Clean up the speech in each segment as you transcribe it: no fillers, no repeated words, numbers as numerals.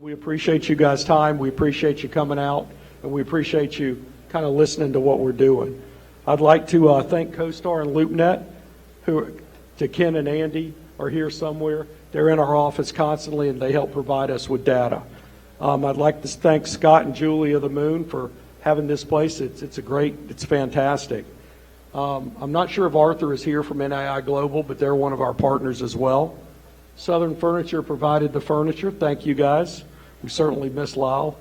We appreciate you guys' time. We appreciate you coming out, and we appreciate you kind of listening to what we're doing. I'd like to thank CoStar and LoopNet, who, to Ken and Andy, are here somewhere. They're in our office constantly, and they help provide us with data. I'd like to thank Scott and Julie of the Moon for having this place. It's fantastic. I'm not sure if Arthur is here from NAI Global, but they're one of our partners as well. Southern Furniture provided the furniture. Thank you guys. We certainly miss Lyle.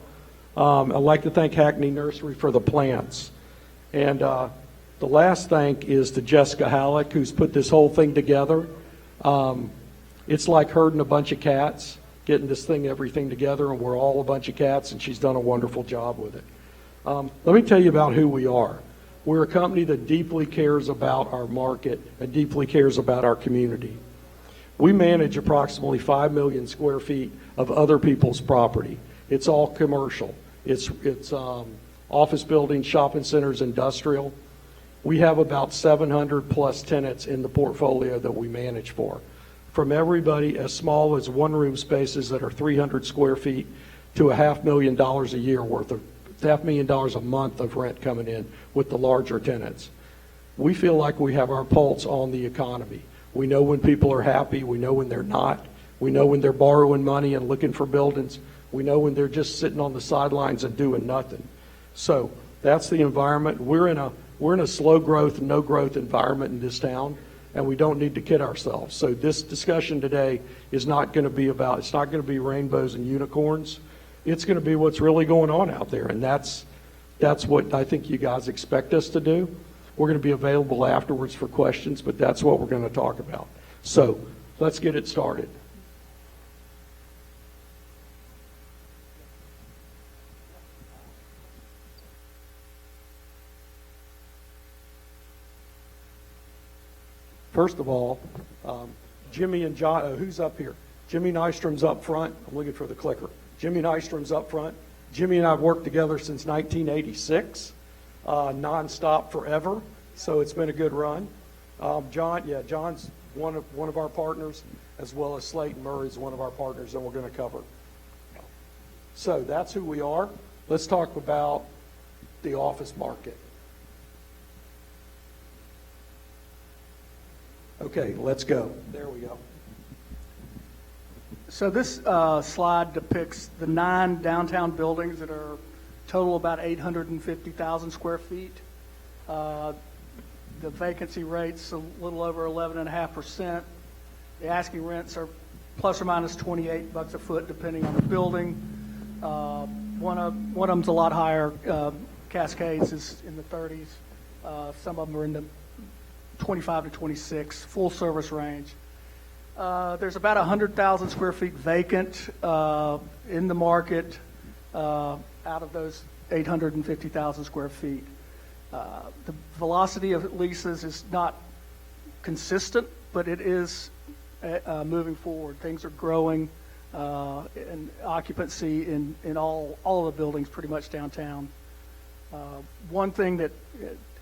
I'd like to thank Hackney Nursery for the plants. And the last thank is to Jessica Halleck, who's put this whole thing together. It's like herding a bunch of cats, getting everything together, and we're all a bunch of cats, and she's done a wonderful job with it. Let me tell you about who we are. We're a company that deeply cares about our market and deeply cares about our community. We manage approximately 5 million square feet of other people's property. It's all commercial. It's office buildings, shopping centers, industrial. We have about 700 plus tenants in the portfolio that we manage for. From everybody as small as one-room spaces that are 300 square feet to $500,000 a year worth of $500,000 a month of rent coming in with the larger tenants. We feel like we have our pulse on the economy. We know when people are happy. We know when they're not. We know when they're borrowing money and looking for buildings. We know when they're just sitting on the sidelines and doing nothing. So that's the environment. We're in a slow growth, no growth environment in this town, and we don't need to kid ourselves. So this discussion today is not going to be it's not going to be rainbows and unicorns. It's going to be what's really going on out there, and that's what I think you guys expect us to do. We're going to be available afterwards for questions, but that's what we're going to talk about. So let's get it started. First of all, Jimmy and John, who's up here? Jimmy Nystrom's up front. I'm looking for the clicker. Jimmy Nystrom's up front. Jimmy and I have worked together since 1986, nonstop forever. So it's been a good run. John's one of our partners, as well as Slayton Murray is one of our partners, and we're going to cover. So that's who we are. Let's talk about the office market. Okay, let's go. There we go. So this slide depicts the 9 downtown buildings that are total about 850,000 square feet. The vacancy rate's a little over 11.5%. The asking rents are plus or minus $28 a foot, depending on the building. One of them's a lot higher. Cascades is in the 30s. Some of them are in the 25 to 26, full service range. There's about 100,000 square feet vacant in the market out of those 850,000 square feet. The velocity of leases is not consistent, but it is moving forward. Things are growing in occupancy in all of the buildings pretty much downtown. One thing that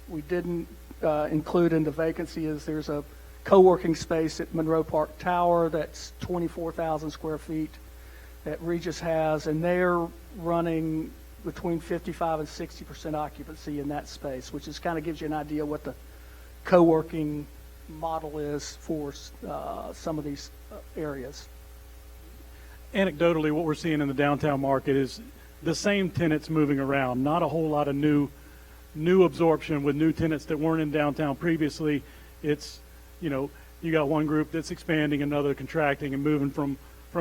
we didn't include in the vacancy is there's a co-working space at Monroe Park Tower that's 24,000 square feet that Regis has, and they're running between 55 and 60% occupancy in that space, which is kind of gives you an idea what the co-working model is for some of these areas. Anecdotally, what we're seeing in the downtown market is the same tenants moving around, not a whole lot of new absorption with new tenants that weren't in downtown previously. It's, you got one group that's expanding, another contracting and moving from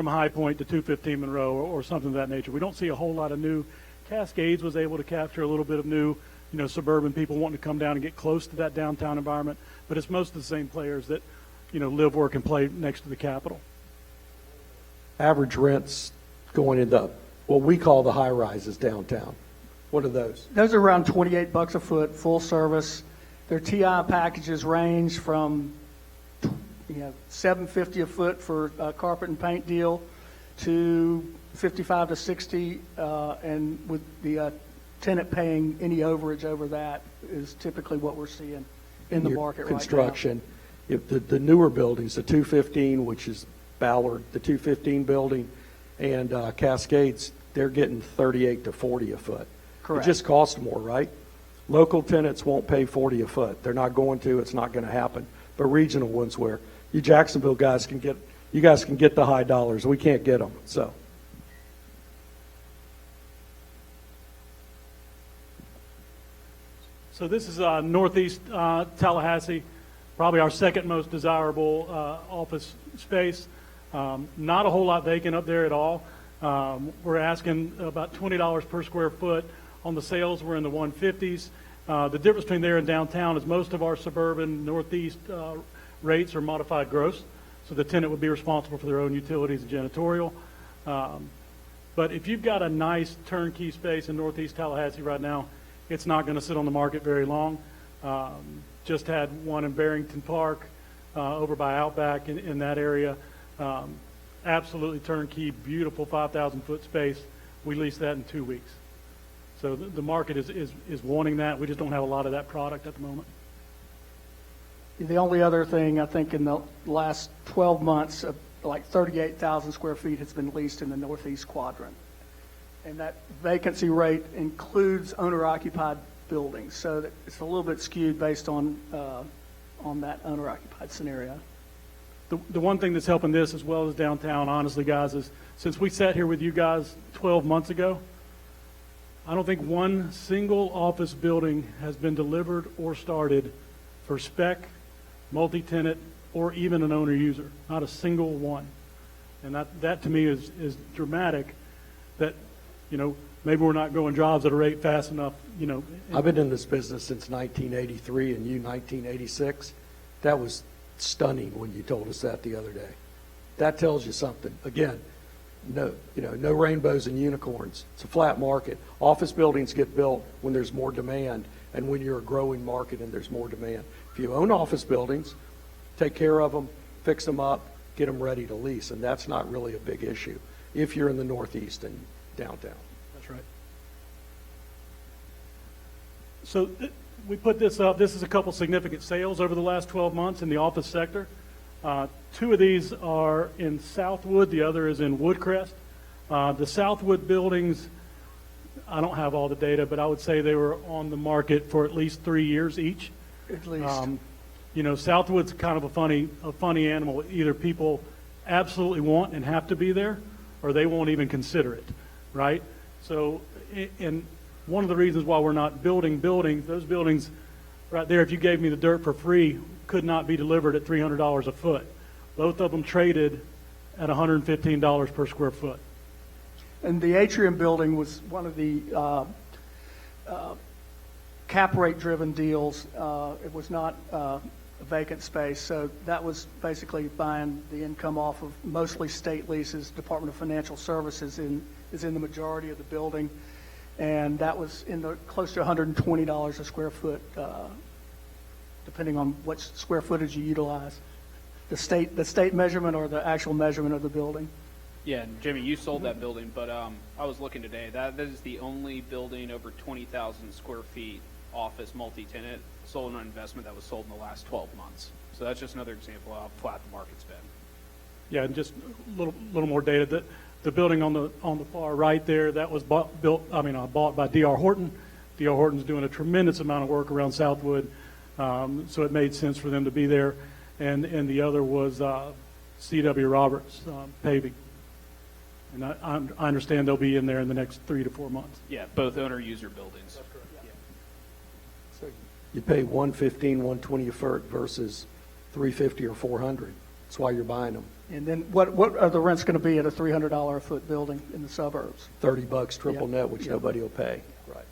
High Point to 215 Monroe or something of that nature. We don't see a whole lot of new. Cascades was able to capture a little bit of new, suburban people wanting to come down and get close to that downtown environment, but it's most of the same players that, live, work, and play next to the Capitol. Average rents going into what we call the high rises downtown. What are those? Those are around $28 a foot, full service. Their TI packages range from $750 a foot for a carpet and paint deal to $55 to $60, and with the tenant paying any overage over that is typically what we're seeing in the market right now. Construction. If the newer buildings, the 215, which is Ballard, the 215 building, and Cascades, they're getting 38 to 40 a foot. Correct. It just costs more, right? Local tenants won't pay 40 a foot. They're not going to. It's not going to happen. But regional ones where you Jacksonville guys can get, you guys can get the high dollars. We can't get them. So. So this is northeast Tallahassee, probably our second most desirable office space. Not a whole lot vacant up there at all. We're asking about $20 per square foot. On the sales, we're in the 150s. The difference between there and downtown is most of our suburban northeast rates are modified gross, so the tenant would be responsible for their own utilities and janitorial. But if you've got a nice turnkey space in northeast Tallahassee right now, it's not going to sit on the market very long. Just had one in Barrington Park over by Outback in that area. Absolutely turnkey, beautiful 5,000 foot space. We leased that in 2 weeks. So the market is wanting that. We just don't have a lot of that product at the moment. The only other thing, I think in the last 12 months, like 38,000 square feet has been leased in the northeast quadrant. And that vacancy rate includes owner-occupied buildings, so that it's a little bit skewed based on that owner-occupied scenario. The one thing that's helping this as well as downtown, honestly, guys, is since we sat here with you guys 12 months ago, I don't think one single office building has been delivered or started for spec, multi-tenant, or even an owner-user. Not a single one. And that to me is dramatic that, you know, maybe we're not growing jobs at a rate fast enough, you know. I've been in this business since 1983 and you 1986. That was stunning when you told us that the other day. That tells you something. Again, no rainbows and unicorns. It's a flat market. Office buildings get built when there's more demand and when you're a growing market and there's more demand. If you own office buildings, take care of them, fix them up, get them ready to lease, and that's not really a big issue if you're in the Northeast and downtown. That's right. So we put this up. This is a couple significant sales over the last 12 months in the office sector. Two of these are in Southwood. The other is in Woodcrest. The Southwood buildings, I don't have all the data, but I would say they were on the market for at least 3 years each. At least. You know, Southwood's kind of a funny animal. Either people absolutely want and have to be there, or they won't even consider it, right? So, and one of the reasons why we're not building buildings, those buildings right there, if you gave me the dirt for free, could not be delivered at $300 a foot. Both of them traded at $115 per square foot. And the Atrium building was one of the cap rate driven deals. It was not a vacant space, so that was basically buying the income off of mostly state leases. Department of Financial Services is in the majority of the building, and that was in the close to $120 a square foot, depending on what square footage you utilize. The state measurement or the actual measurement of the building. Yeah, and Jimmy, you sold that building, but I was looking today. That is the only building over 20,000 square feet, office multi-tenant, sold on investment that was sold in the last 12 months. So that's just another example of how flat the market's been. Yeah, and just a little more data. The building on the far right there, that was bought by D.R. Horton. D.R. Horton's doing a tremendous amount of work around Southwood, so it made sense for them to be there. And the other was C.W. Roberts paving. And I understand they'll be in there in the next 3 to 4 months. Yeah, both owner-user buildings. That's correct. Yeah. So you pay $115, $120 a foot versus $350 or $400. That's why you're buying them. And then what are the rents going to be at a $300 a foot building in the suburbs? $30 triple Yeah. net, which Yeah. nobody will pay. Right.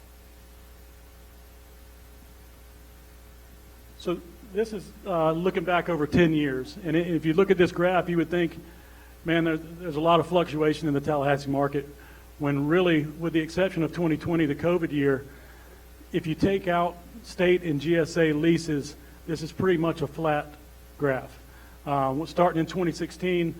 So this is looking back over 10 years. And if you look at this graph, you would think, man, there's a lot of fluctuation in the Tallahassee market, when really, with the exception of 2020, the COVID year, if you take out state and GSA leases, this is pretty much a flat graph. Starting in 2016,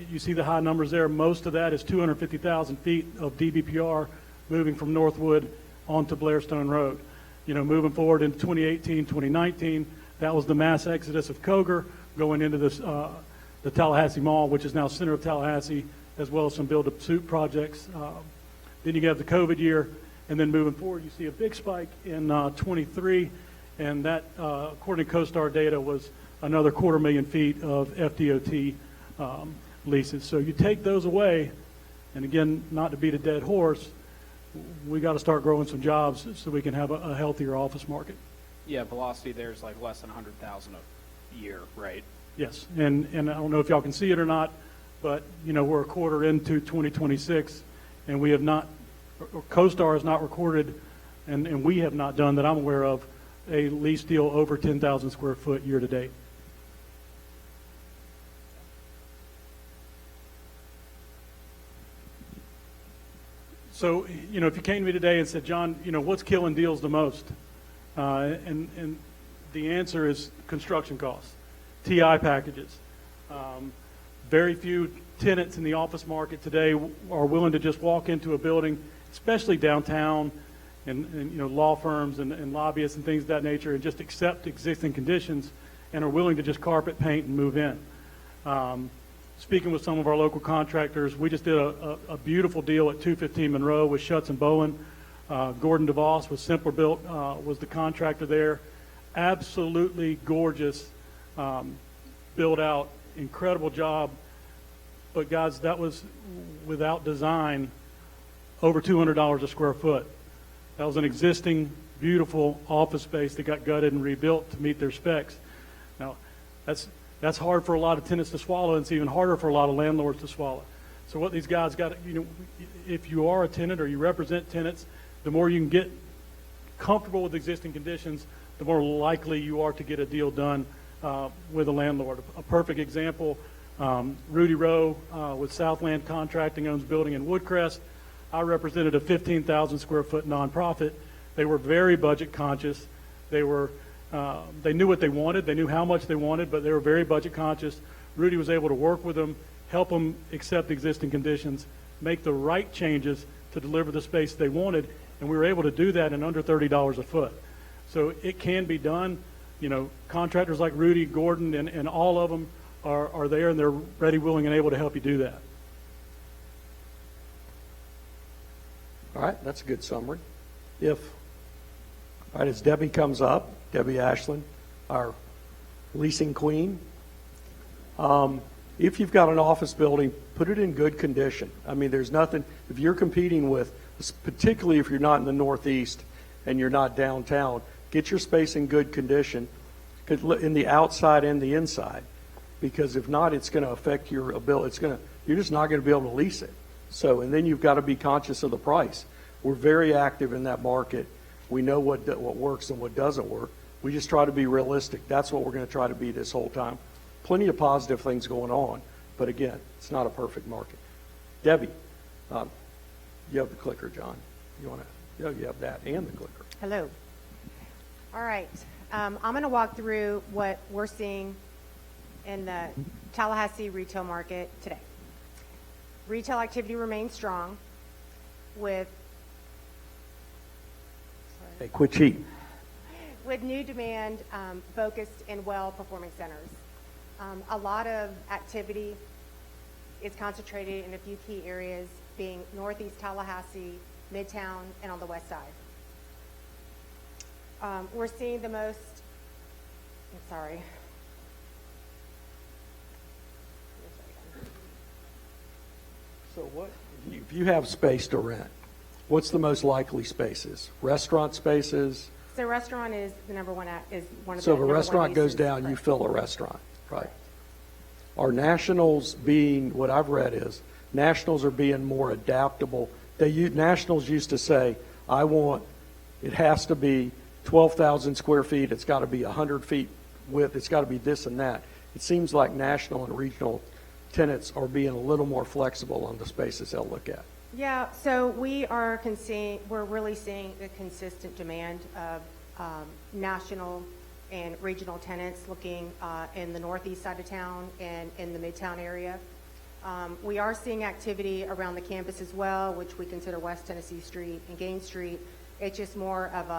you see the high numbers there. Most of that is 250,000 feet of DBPR moving from Northwood onto Blairstone Road. You know, moving forward into 2018, 2019, that was the mass exodus of Koger going into this the Tallahassee Mall, which is now Center of Tallahassee, as well as some build-to-suit projects. Then you have the COVID year, and then moving forward, you see a big spike in 23, and that, according to CoStar data, was another 250,000 feet of FDOT leases. So you take those away, and again, not to beat a dead horse, we got to start growing some jobs so we can have a healthier office market. Yeah, velocity there's like less than 100,000 a year, right? Yes, and I don't know if y'all can see it or not, but you know, we're a quarter into 2026, and we have not, or CoStar has not recorded, and we have not done that I'm aware of, a lease deal over 10,000 square foot year to date. So, you know, if you came to me today and said, John, you know, what's killing deals the most? And the answer is construction costs, TI packages. Very few tenants in the office market today are willing to just walk into a building, especially downtown, and you know, law firms and lobbyists and things of that nature, and just accept existing conditions and are willing to just carpet paint and move in. Speaking with some of our local contractors, we just did a beautiful deal at 215 Monroe with Schutz and Bowen. Gordon DeVos with Simpler Built was the contractor there. Absolutely gorgeous, built out, incredible job. But guys, that was without design, over $200 a square foot. That was an existing beautiful office space that got gutted and rebuilt to meet their specs. Now, that's hard for a lot of tenants to swallow, and it's even harder for a lot of landlords to swallow. So what these guys got, you know, if you are a tenant or you represent tenants, the more you can get comfortable with existing conditions, the more likely you are to get a deal done with a landlord. A perfect example, Rudy Rowe with Southland Contracting owns a building in Woodcrest. I represented a 15,000 square foot nonprofit. They were very budget conscious. They knew what they wanted. They knew how much they wanted, but they were very budget conscious. Rudy was able to work with them, help them accept existing conditions, make the right changes to deliver the space they wanted, and we were able to do that in under $30 a foot. So it can be done. You know, contractors like Rudy, Gordon, and all of them are there, and they're ready, willing, and able to help you do that. All right, that's a good summary. All right, as Debbie comes up, Debbie Ashland, our leasing queen, if you've got an office building, put it in good condition. I mean, there's nothing, if you're competing with, particularly if you're not in the Northeast and you're not downtown, get your space in good condition in the outside and the inside, because if not, it's going to affect your ability. You're just not going to be able to lease it. So, and then you've got to be conscious of the price. We're very active in that market. We know what works and what doesn't work. We just try to be realistic. That's what we're going to try to be this whole time. Plenty of positive things going on, but again, it's not a perfect market. Debbie, you have the clicker, John. You have that and the clicker. Hello. All right. I'm going to walk through what we're seeing in the Tallahassee retail market today. Retail activity remains strong with Hey, quit cheating. with new demand focused in well-performing centers. A lot of activity is concentrated in a few key areas, being Northeast Tallahassee, Midtown, and on the west side. We're seeing the most, So if you have space to rent, what's the most likely spaces? Restaurant spaces? So restaurant is the number one, is one of the So if a number one restaurant goes leases. down, you fill a restaurant, right? Are nationals being, what I've read is, nationals are being more adaptable. Nationals used to say, it has to be 12,000 square feet, it's got to be 100 feet width, it's got to be this and that. It seems like national and regional tenants are being a little more flexible on the spaces they'll look at. Yeah, so we're really seeing a consistent demand of national and regional tenants looking in the northeast side of town and in the Midtown area. We are seeing activity around the campus as well, which we consider West Tennessee Street and Gaines Street. It's just more of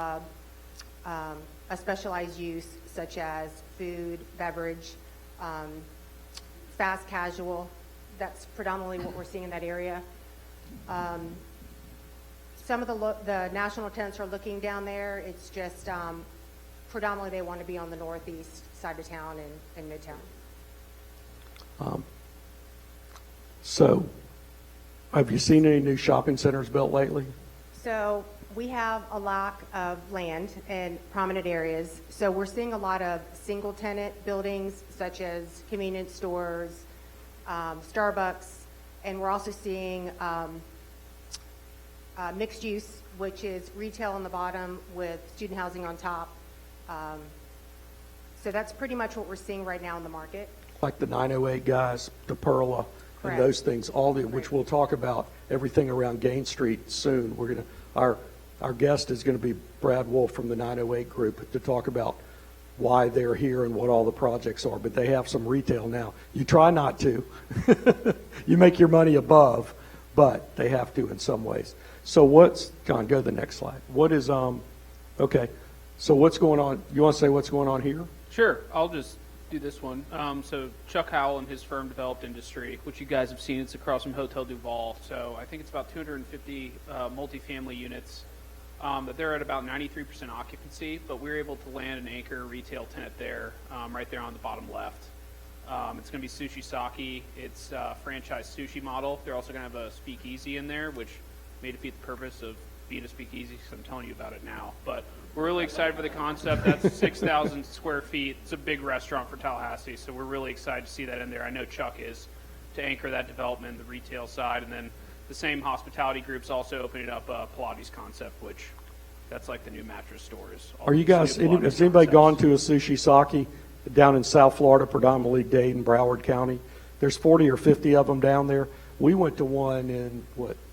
a specialized use, such as food, beverage, fast casual. That's predominantly what we're seeing in that area. Some of the national tenants are looking down there. It's just predominantly they want to be on the northeast side of town and Midtown. So, have you seen any new shopping centers built lately? So we have a lack of land in prominent areas. So we're seeing a lot of single tenant buildings such as convenience stores, Starbucks, and we're also seeing mixed use, which is retail on the bottom with student housing on top. So that's pretty much what we're seeing right now in the market. Like the 908 guys, the Perla, Correct. and those things, which we'll talk about, everything around Gain Street soon. Our guest is going to be Brad Wolf from the 908 group to talk about why they're here and what all the projects are. But they have some retail now. You try not to. You make your money above, but they have to in some ways. So John, go to the next slide. Okay. So what's going on? You want to say what's going on here? Sure, I'll just do this one. So Chuck Howell and his firm Developed Industry, which you guys have seen, it's across from Hotel Duval. So I think it's about 250 multifamily units. But they're at about 93% occupancy, but we were able to land an anchor retail tenant there, right there on the bottom left. It's going to be Sushi Sake. It's a franchise sushi model. They're also going to have a speakeasy in there, which may defeat the purpose of being a speakeasy, because I'm telling you about it now. But we're really excited for the concept. That's 6,000 square feet. It's a big restaurant for Tallahassee, so we're really excited to see that in there. I know Chuck is, to anchor that development, the retail side, and then the same hospitality group's also opening up a Pilates concept, which that's like the new mattress stores. Are you guys, has anybody gone to a Sushi Sake down in South Florida, predominantly Dade, Broward County? There's 40 or 50 of them down there. We went to one in,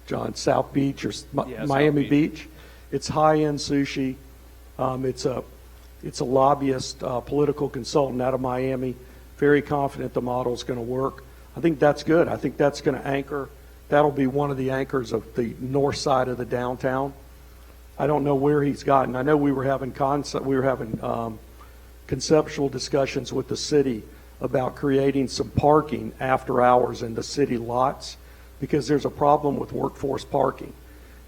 John, South Beach or Miami South Beach. It's high-end sushi. It's a lobbyist, political consultant out of Miami. Very confident the model's going to work. I think that's good. I think that's going to anchor. That'll be one of the anchors of the north side of the downtown. I don't know where he's gotten. I know we were having conceptual discussions with the city about creating some parking after hours in the city lots, because there's a problem with workforce parking.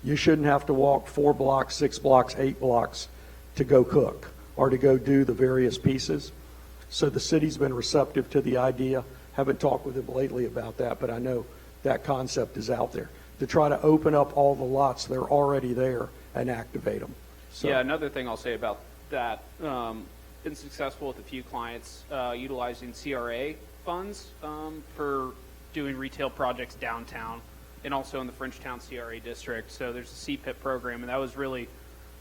You shouldn't have to walk 4 blocks, 6 blocks, 8 blocks to go cook or to go do the various pieces. So the city's been receptive to the idea. Haven't talked with him lately about that, but I know that concept is out there to try to open up all the lots that are already there and activate them. So. Yeah, another thing I'll say about that, been successful with a few clients utilizing CRA funds for doing retail projects downtown and also in the Frenchtown CRA district. So there's a CPIP program, and that was really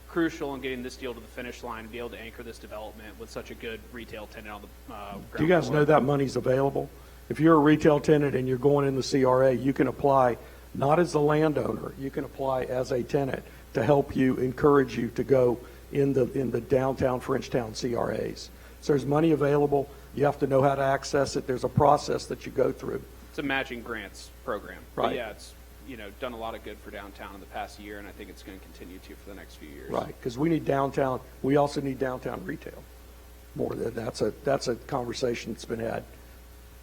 crucial in getting this deal to the finish line and be able to anchor this development with such a good retail tenant on the ground Do you guys floor. know that money's available? If you're a retail tenant and you're going in the CRA, you can apply not as the landowner, you can apply as a tenant to help you, encourage you to go in the downtown Frenchtown CRAs. So there's money available. You have to know how to access it. There's a process that you go through. It's a matching grants program. Right. But yeah, it's done a lot of good for downtown in the past year, and I think it's going to continue to for the next few years. Right, because we need downtown. We also need downtown retail. More than that's a conversation that's been had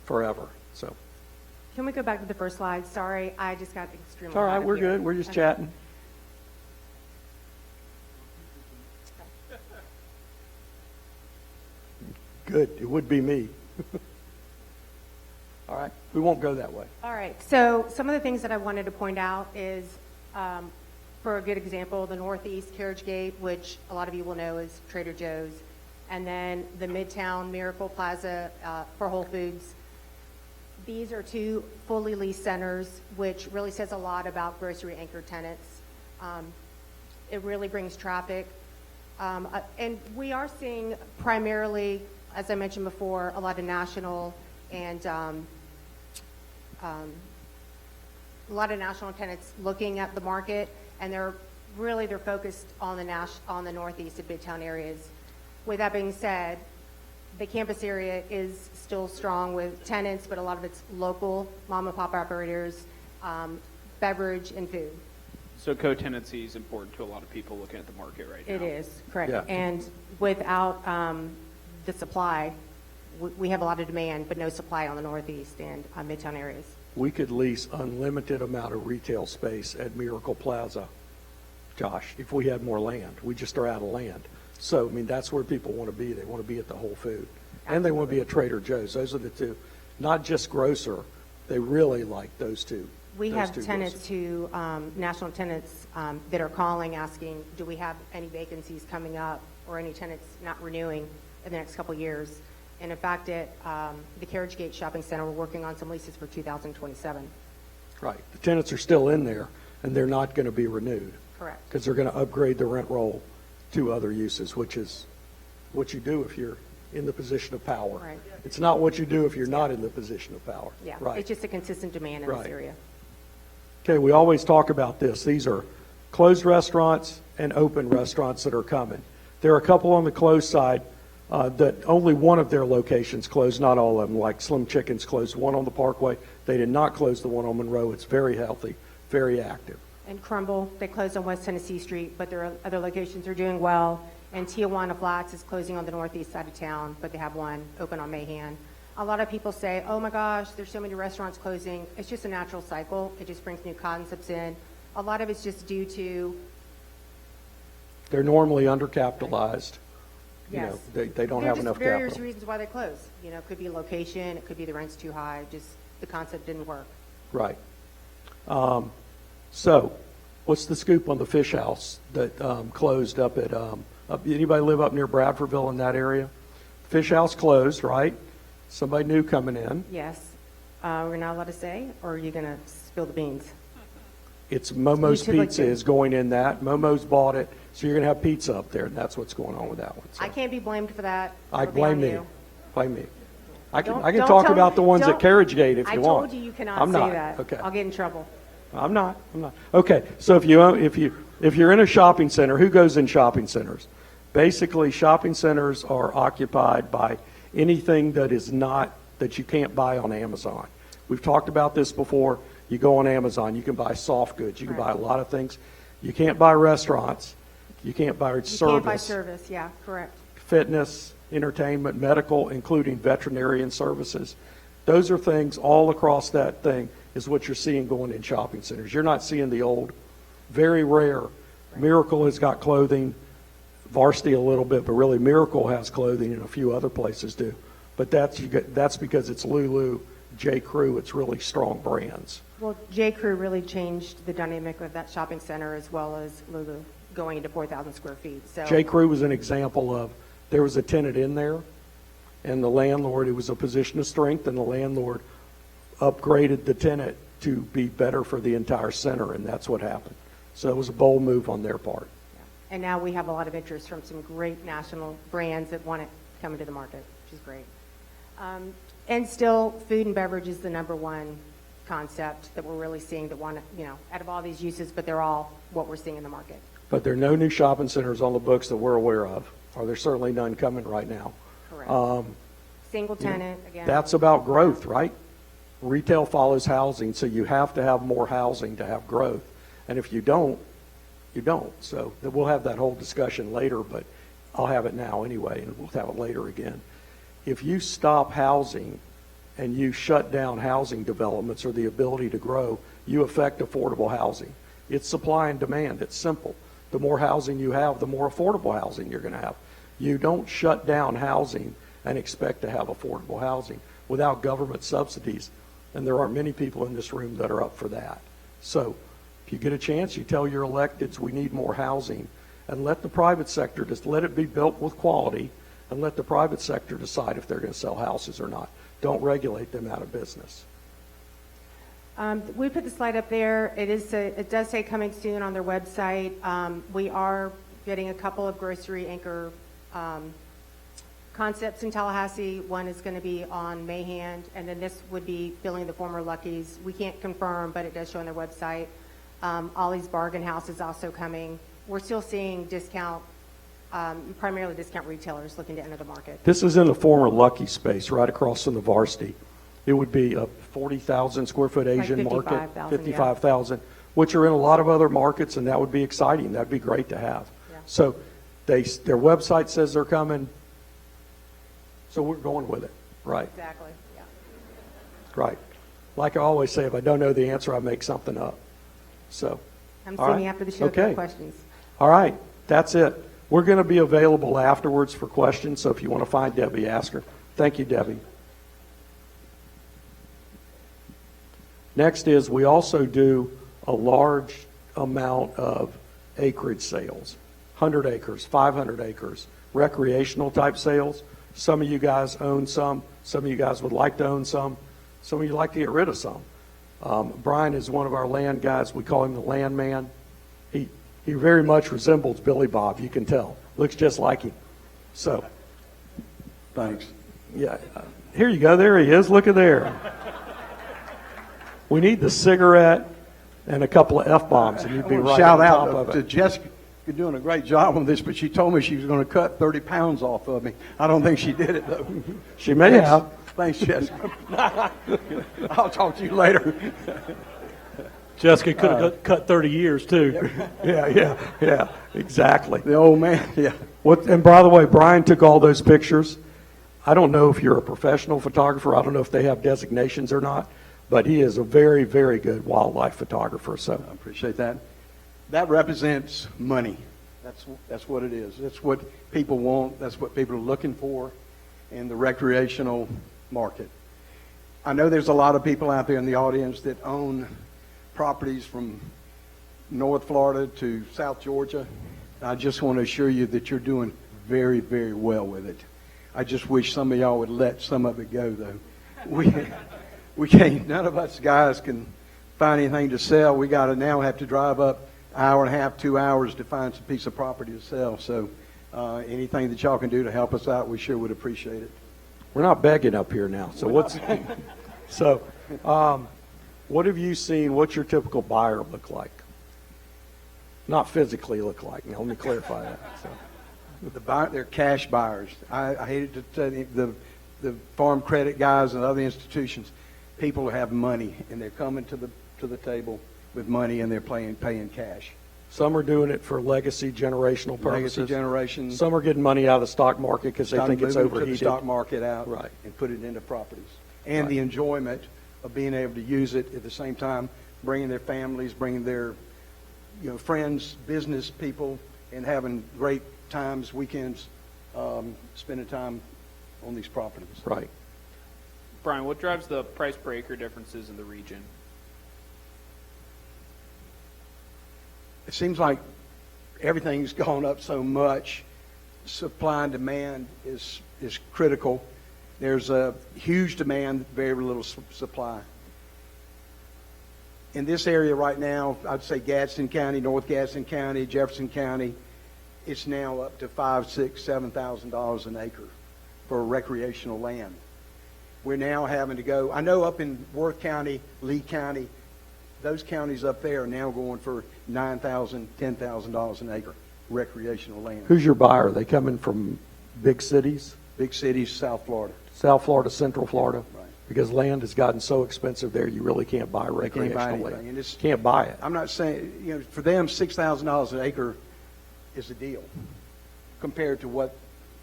forever. So Can we go back to the first slide? Sorry, I just got extremely. it's all right. hot up We're here. good. We're just Okay. chatting. Good. It would be me. All right. We won't go that way. All right, so some of the things that I wanted to point out is, for a good example, the Northeast Carriage Gate, which a lot of you will know is Trader Joe's, and then the Midtown Miracle Plaza for Whole Foods. These are two fully leased centers, which really says a lot about grocery anchor tenants. It really brings traffic. And we are seeing primarily, as I mentioned before, a lot of national and a lot of national tenants looking at the market, and they're focused on the northeast of Midtown areas. With that being said, the campus area is still strong with tenants, but a lot of it's local mom and pop operators, beverage and food. So co-tenancy is important to a lot of people looking at the market right now. It is, correct. Yeah. And without the supply, we have a lot of demand, but no supply on the Northeast and Midtown areas. We could lease unlimited amount of retail space at Miracle Plaza, Josh, if we had more land. We just are out of land. So, I mean, that's where people want to be. They want to be at the Whole Food. And they want to be at Trader Joe's. Those are the two. Not just grocer. They really like those two. We those have two tenants grocers. who, national tenants, that are calling, asking, do we have any vacancies coming up or any tenants not renewing in the next couple of years? And in fact, at the Carriage Gate Shopping Center, we're working on some leases for 2027. Right. The tenants are still in there, and they're not going to be renewed. Correct. Because they're going to upgrade the rent roll to other uses, which is what you do if you're in the position of power. Right. It's not what you do if you're not in the position of power. Yeah. Right. It's just a consistent demand in Right. this area. Okay, we always talk about this. These are closed restaurants and open restaurants that are coming. There are a couple on the closed side that only one of their locations closed, not all of them, like Slim Chickens closed one on the Parkway. They did not close the one on Monroe. It's very healthy, very active. And Crumble, they closed on West Tennessee Street, but their other locations are doing well. And Tijuana Flats is closing on the northeast side of town, but they have one open on Mahan. A lot of people say, oh my gosh, there's so many restaurants closing. It's just a natural cycle. It just brings new concepts in. A lot of it's just due to, They're normally undercapitalized. You yes. know, they don't There are have just enough various capital. reasons why they close. You know, it could be location, it could be the rent's too high, just the concept didn't work. Right. So, what's the scoop on the fish house that closed up at, anybody live up near Bradfordville in that area? Fish house closed, right? Somebody new coming in. Yes. We're not allowed to say, or are you going to spill the beans? It's Momo's You too, like Pizza to- is going in that. Momo's bought it, so you're going to have pizza up there, and that's what's going on with that one. So I can't be blamed for that. I It'll be on blame me. you. Blame me. I can Don't talk tell- about the ones at don't- Carriage Gate if you want. I told you cannot I'm say not. that. Okay. I'll get in trouble. I'm not. Okay, so if you're in a shopping center, who goes in shopping centers? Basically, shopping centers are occupied by anything that is not, that you can't buy on Amazon. We've talked about this before. You go on Amazon, you can buy soft goods, you can buy a lot of things. You can't buy restaurants. You can't buy You service. can't buy service, yeah, correct. Fitness, entertainment, medical, including veterinarian services. Those are things all across that thing is what you're seeing going in shopping centers. You're not seeing the old, very rare. Miracle has got clothing, Varsity a little bit, but really Miracle has clothing and a few other places do. But that's because it's Lulu, J. Crew, it's really strong brands. Well, J. Crew really changed the dynamic of that shopping center as well as Lulu going into 4,000 square feet. So J. Crew was an example of, there was a tenant in there, and the landlord, it was a position of strength, and the landlord upgraded the tenant to be better for the entire center, and that's what happened. So it was a bold move on their part. and now we have a lot of interest from some great national brands that want to come into the market, which is great. And still, food and beverage is the number one concept that we're really seeing that want to, out of all these uses, but they're all what we're seeing in the market. But there are no new shopping centers on the books that we're aware of, or there's certainly none coming right now. Correct. Single tenant, again. That's about growth, right? Retail follows housing, so you have to have more housing to have growth. And if you don't, you don't. So we'll have that whole discussion later, but I'll have it now anyway, and we'll have it later again. If you stop housing and you shut down housing developments or the ability to grow, you affect affordable housing. It's supply and demand. It's simple. The more housing you have, the more affordable housing you're going to have. You don't shut down housing and expect to have affordable housing without government subsidies. And there aren't many people in this room that are up for that. So if you get a chance, you tell your electeds we need more housing, and let the private sector, just let it be built with quality, and let the private sector decide if they're going to sell houses or not. Don't regulate them out of business. We put the slide up there. It does say coming soon on their website. We are getting a couple of grocery anchor concepts in Tallahassee. One is going to be on Mahan, and then this would be filling the former Lucky's. We can't confirm, but it does show on their website. Ollie's Bargain House is also coming. We're still seeing discount, primarily discount retailers looking to enter the market. This is in the former Lucky space right across from the Varsity. It would be a 40,000 square foot Asian market, 55,000, yeah. 55,000, which are in a lot of other markets, and that would be exciting. That'd be great to have. Yeah. So their website says they're coming, so we're going with it. Right, Exactly, yeah. right. Like I always say, if I don't know the answer, I make something up. So, I'm all right. sitting after the show if you Okay. have questions. All right, that's it. We're going to be available afterwards for questions, so if you want to find Debbie, ask her. Thank you, Debbie. Next is we also do a large amount of acreage sales, 100 acres, 500 acres, recreational type sales. Some of you guys own some of you guys would like to own some of you like to get rid of some. Brian is one of our land guys. We call him the land man. He very much resembles Billy Bob, you can tell. Looks just like him. So, Thanks. yeah, here you go. There he is. Look at there. We need the cigarette and a couple of F-bombs, and you'd be I want to right shout on top out of to it. Jessica. You're doing a great job on this, but she told me she was going to cut 30 pounds off of me. I don't think she did it, though. She may have. Thanks, Jessica. I'll talk to you later. Jessica could have cut 30 years, too. Yeah, exactly. The old man, yeah. And by the way, Brian took all those pictures. I don't know if you're a professional photographer. I don't know if they have designations or not, but he is a very, very good wildlife photographer. So I appreciate that. That represents money. That's what it is. That's what people want. That's what people are looking for in the recreational market. I know there's a lot of people out there in the audience that own properties from North Florida to South Georgia. I just want to assure you that you're doing very, very well with it. I just wish some of y'all would let some of it go, though. We can't, none of us guys can find anything to sell. We got to now have to drive up an hour and a half, 2 hours to find some piece of property to sell. So anything that y'all can do to help us out, we sure would appreciate it. we're not begging up here now. So what have you seen? What's your typical buyer look like? Not physically look like. Now, let me clarify that. So. They're cash buyers. I hated to tell you, the farm credit guys and other institutions, people who have money, and they're coming to the table with money, and they're paying cash. Some are doing it for legacy generational purposes. Legacy generation. Some are getting money out of the stock market because they think it's moving to the overheated. stock market out, Right. and put it into properties. And Right. the enjoyment of being able to use it at the same time, bringing their families, bringing their friends, business people, and having great times, weekends, spending time on these properties. Right. Brian, what drives the price per acre differences in the region? It seems like everything's gone up so much. Supply and demand is critical. There's a huge demand, very little supply. In this area right now, I'd say Gadsden County, North Gadsden County, Jefferson County, it's now up to $5,000, $6,000, $7,000 an acre for recreational land. We're now having to go, I know up in Worth County, Lee County, those counties up there are now going for $9,000, $10,000 an acre recreational land. Who's your buyer? Are they coming from big cities? Big cities, South Florida. South Florida, Central Florida? Right. Because land has gotten so expensive there, you really can't buy Can't buy recreational anything. land. And it's, Can't buy it. I'm not saying, for them, $6,000 an acre is a deal compared to what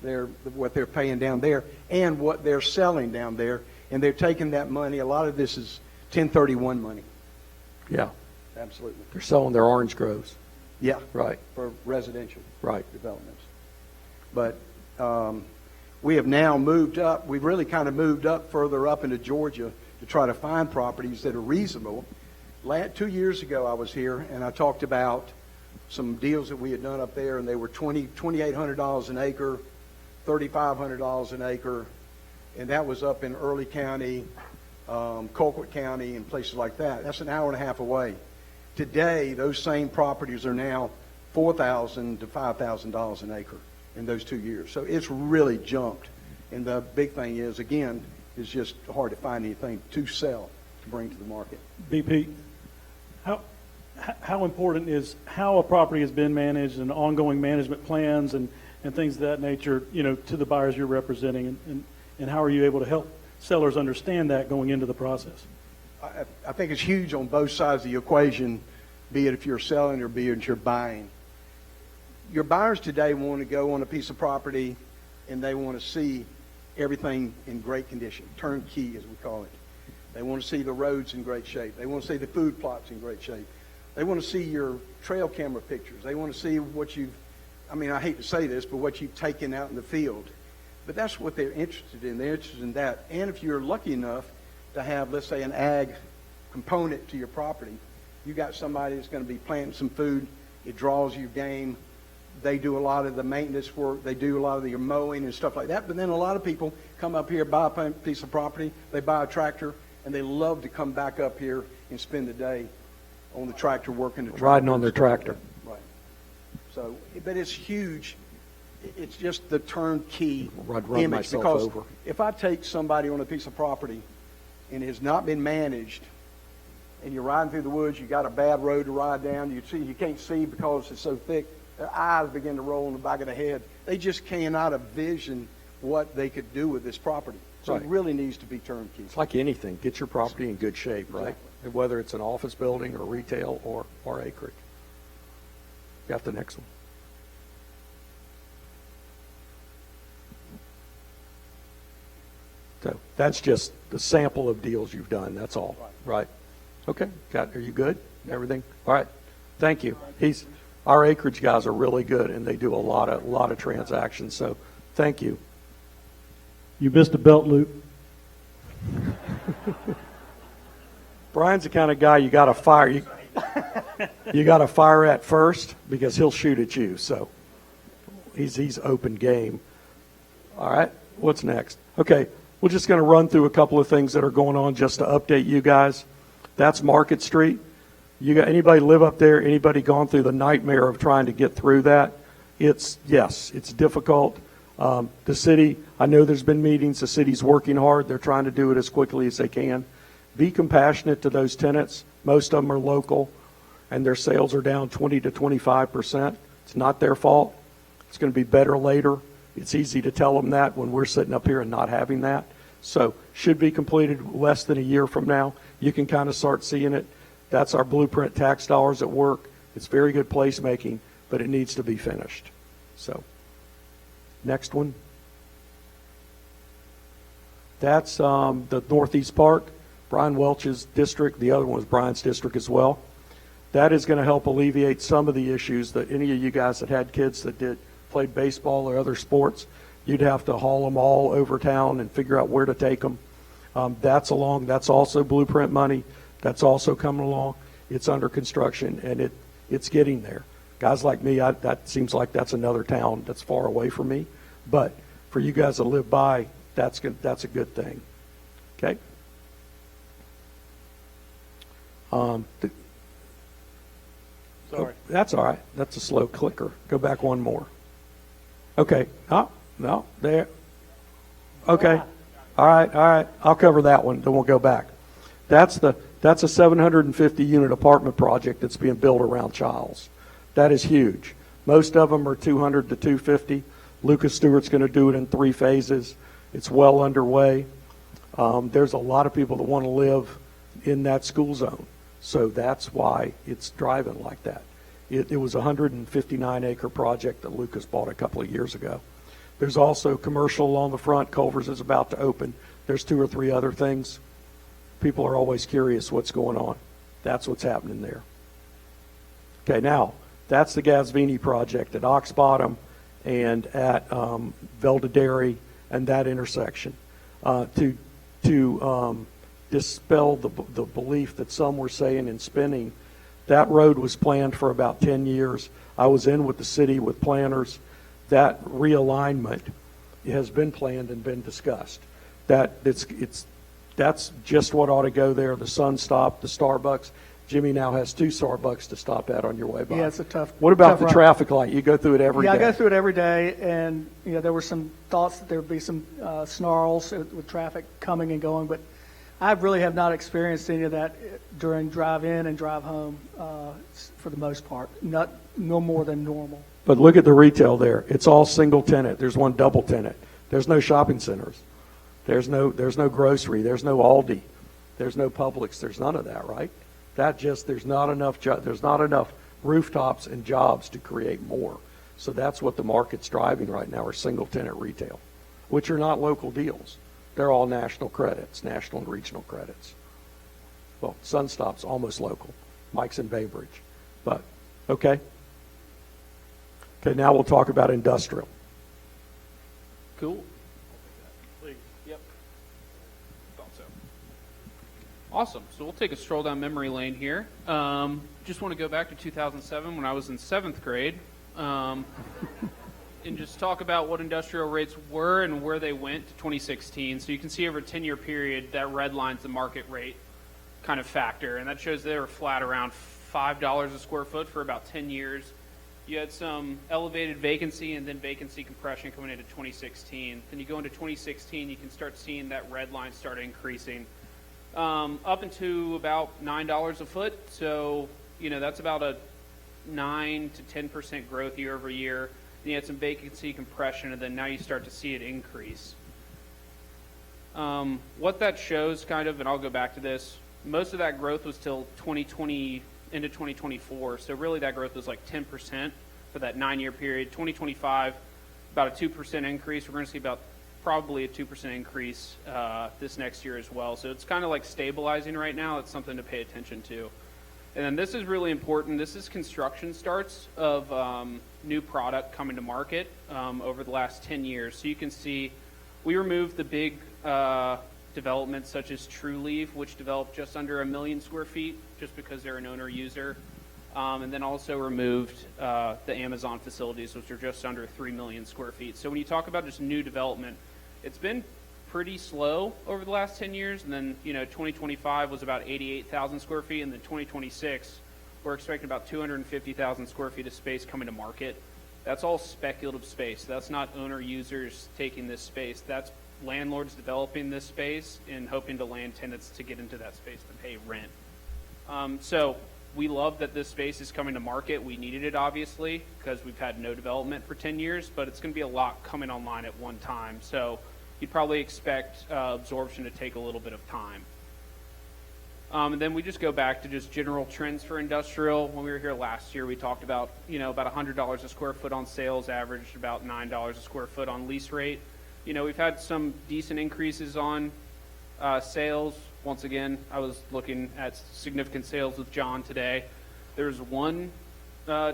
they're paying down there and what they're selling down there. And they're taking that money. A lot of this is 1031 money. Yeah. Absolutely. They're selling their orange groves. Yeah. Right. For residential Right. developments. But we have now moved up. We've really kind of moved up further up into Georgia to try to find properties that are reasonable. 2 years ago, I was here, and I talked about some deals that we had done up there, and they were $2,800 an acre, $3,500 an acre, and that was up in Early County, Colquitt County, and places like that. That's an hour and a half away. Today, those same properties are now $4,000 to $5,000 an acre in those 2 years. So it's really jumped. And the big thing is, again, it's just hard to find anything to sell, to bring to the market. BP, how important is how a property has been managed and ongoing management plans and things of that nature, to the buyers you're representing, and how are you able to help sellers understand that going into the process? I think it's huge on both sides of the equation, be it if you're selling or be it if you're buying. Your buyers today want to go on a piece of property and they want to see everything in great condition, turnkey as we call it. They want to see the roads in great shape. They want to see the food plots in great shape. They want to see your trail camera pictures. They want to see what you've, I mean, I hate to say this, but what you've taken out in the field. But that's what they're interested in. They're interested in that. And if you're lucky enough to have, let's say, an ag component to your property, you got somebody that's going to be planting some food. It draws your game. They do a lot of the maintenance work. They do a lot of the mowing and stuff like that. But then a lot of people come up here, buy a piece of property, they buy a tractor, and they love to come back up here and spend the day on the tractor working the tractor. Riding on their tractor. Right. So, but it's huge. It's just the turnkey Run image. myself Because over. if I take somebody on a piece of property and it has not been managed, and you're riding through the woods, you got a bad road to ride down, you can't see because it's so thick, their eyes begin to roll in the back of the head. They just cannot envision what they could do with this property. So Right. it really needs to be turnkey. It's like anything. Get your property in good shape, right? Exactly. Whether it's an office building or retail or acreage. Got the next one. So that's just the sample of deals you've done. That's all, right? Okay. Are you good? Everything? All right. Thank you. Our acreage guys are really good, and they do a lot of transactions. So thank you. You missed a belt loop. Brian's the kind of guy you got to fire. You got to fire at first because he'll shoot at you. So he's open game. All right. What's next? Okay. We're just going to run through a couple of things that are going on just to update you guys. That's Market Street. You got anybody live up there? Anybody gone through the nightmare of trying to get through that? It's difficult. The city, I know there's been meetings. The city's working hard. They're trying to do it as quickly as they can. Be compassionate to those tenants. Most of them are local, and their sales are down 20 to 25%. It's not their fault. It's going to be better later. It's easy to tell them that when we're sitting up here and not having that. So should be completed less than a year from now. You can kind of start seeing it. That's our blueprint tax dollars at work. It's very good placemaking, but it needs to be finished. So next one. That's the Northeast Park, Brian Welch's district. The other one was Brian's district as well. That is going to help alleviate some of the issues that any of you guys that had kids that played baseball or other sports, you'd have to haul them all over town and figure out where to take them. That's also blueprint money. That's also coming along. It's under construction, and it's getting there. Guys like me, that seems like that's another town that's far away from me. But for you guys that live by, that's a good thing. Okay? Sorry. That's all right. That's a slow clicker. Go back one more. Okay. Oh, no, there. Okay. All right. I'll cover that one, then we'll go back. That's a 750 unit apartment project that's being built around Childs. That is huge. Most of them are 200 to 250. Lucas Stewart's going to do it in 3 phases. It's well underway. There's a lot of people that want to live in that school zone. So that's why it's driving like that. It was a 159-acre project that Lucas bought a couple of years ago. There's also commercial along the front. Culver's is about to open. There's 2 or 3 other things. People are always curious what's going on. That's what's happening there. Okay, now, that's the Gasvini project at Ox Bottom and at Velda Dairy and that intersection. To dispel the belief that some were saying and spinning, that road was planned for about 10 years. I was in with the city with planners. That realignment has been planned and been discussed. That's just what ought to go there. The Sun Stop, the Starbucks. Jimmy now has 2 Starbucks to stop at on your way by. Yeah, it's a tough. What about tough the ride. traffic light? You go through it every day. Yeah, I go through it every day, and there were some thoughts that there would be some snarls with traffic coming and going, but I really have not experienced any of that during drive in and drive home for the most part. No more than normal. But look at the retail there. It's all single tenant. There's one double tenant. There's no shopping centers. There's no grocery. There's no Aldi. There's no Publix. There's none of that, right? There's not enough rooftops and jobs to create more. So that's what the market's driving right now, are single tenant retail. which are not local deals. They're all national credits, national and regional credits. Well, Sunstop's almost local. Mike's in Baybridge. But, okay. Okay, now we'll talk about industrial. Cool. Yep. Thought so. Awesome. So we'll take a stroll down memory lane here. Just want to go back to 2007 when I was in 7th grade. And just talk about what industrial rates were and where they went to 2016. So you can see over a 10-year period, that red line's the market rate kind of factor, and that shows they were flat around $5 a square foot for about 10 years. You had some elevated vacancy and then vacancy compression coming into 2016. Then you go into 2016, you can start seeing that red line start increasing up into about $9 a foot. So, that's about a 9 to 10% growth year over year. Then you had some vacancy compression, and then now you start to see it increase. What that shows kind of, and I'll go back to this, most of that growth was till 2020 into 2024. So really that growth was like 10% for that 9-year period. 2025, about a 2% increase. We're going to see about probably a 2% increase this next year as well. So it's kind of like stabilizing right now. It's something to pay attention to. And then this is really important. This is construction starts of new product coming to market over the last 10 years. So you can see we removed the big developments such as True Leave, which developed just under 1 million square feet just because they're an owner user. And then also removed the Amazon facilities, which are just under 3 million square feet. So when you talk about just new development, it's been pretty slow over the last 10 years. And then, 2025 was about 88,000 square feet. And then 2026, we're expecting about 250,000 square feet of space coming to market. That's all speculative space. That's not owner users taking this space. That's landlords developing this space and hoping to land tenants to get into that space to pay rent. So we love that this space is coming to market. We needed it, obviously, because we've had no development for 10 years, but it's going to be a lot coming online at one time. So you'd probably expect absorption to take a little bit of time. And then we just go back to just general trends for industrial. When we were here last year, we talked about, about $100 a square foot on sales, averaged about $9 a square foot on lease rate. We've had some decent increases on sales. Once again, I was looking at significant sales with John today. There's one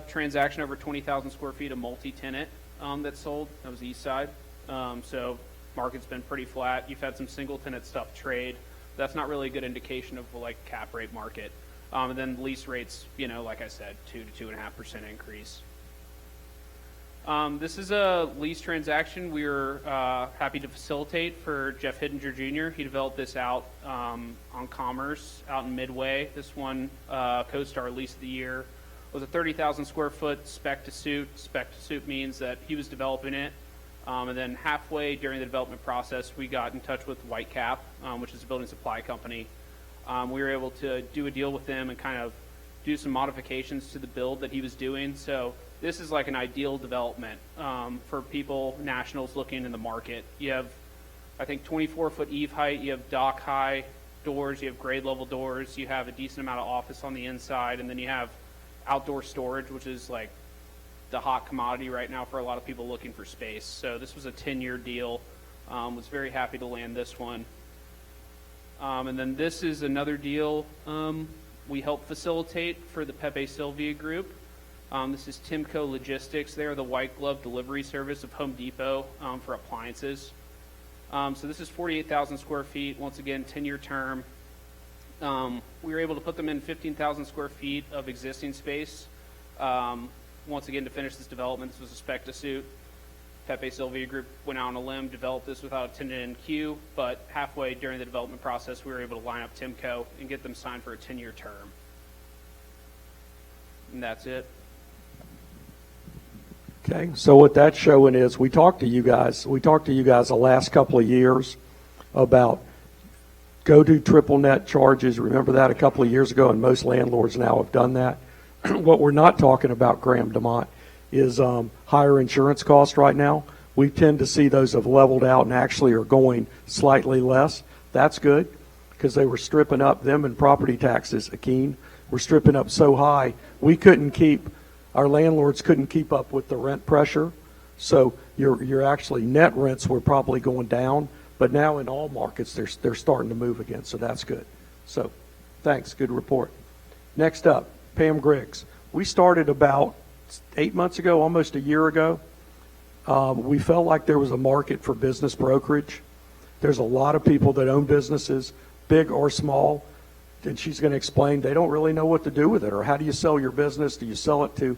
transaction over 20,000 square feet, a multi-tenant that sold. That was East Side. So market's been pretty flat. You've had some single tenant stuff trade. That's not really a good indication of like cap rate market. And then lease rates, like I said, 2 to 2.5% increase. This is a lease transaction we were happy to facilitate for Jeff Hittinger Jr. He developed this out on Commerce out in Midway. This one, CoStar Lease of the Year, was a 30,000 square foot spec to suit. Spec to suit means that he was developing it. And then halfway during the development process, we got in touch with Whitecap, which is a building supply company. We were able to do a deal with them and kind of do some modifications to the build that he was doing. So this is like an ideal development for people, nationals looking in the market. You have, I think, 24-foot eave height. You have dock high doors. You have grade level doors. You have a decent amount of office on the inside. And then you have outdoor storage, which is like the hot commodity right now for a lot of people looking for space. So this was a 10-year deal. Was very happy to land this one. And then this is another deal we helped facilitate for the Pepe Sylvia Group. This is Timco Logistics. They are the white glove delivery service of Home Depot for appliances. So this is 48,000 square feet. Once again, 10-year term. We were able to put them in 15,000 square feet of existing space. Once again, to finish this development, this was a spec to suit. Pepe Sylvia Group went out on a limb, developed this without a tenant in queue, but halfway during the development process, we were able to line up Timco and get them signed for a 10-year term. And that's it. Okay, so what that's showing is we talked to you guys the last couple of years about go to triple net charges. Remember that a couple of years ago, and most landlords now have done that. What we're not talking about, Graham DeMont, is higher insurance costs right now. We tend to see those have leveled out and actually are going slightly less. That's good because they were stripping up them and property taxes, Akeem, were stripping up so high our landlords couldn't keep up with the rent pressure. So your actually net rents were probably going down, but now in all markets, they're starting to move again, so that's good. So, thanks, good report. Next up, Pam Griggs. We started about 8 months ago, almost a year ago. We felt like there was a market for business brokerage. There's a lot of people that own businesses, big or small, and she's going to explain they don't really know what to do with it, or how do you sell your business? Do you sell it to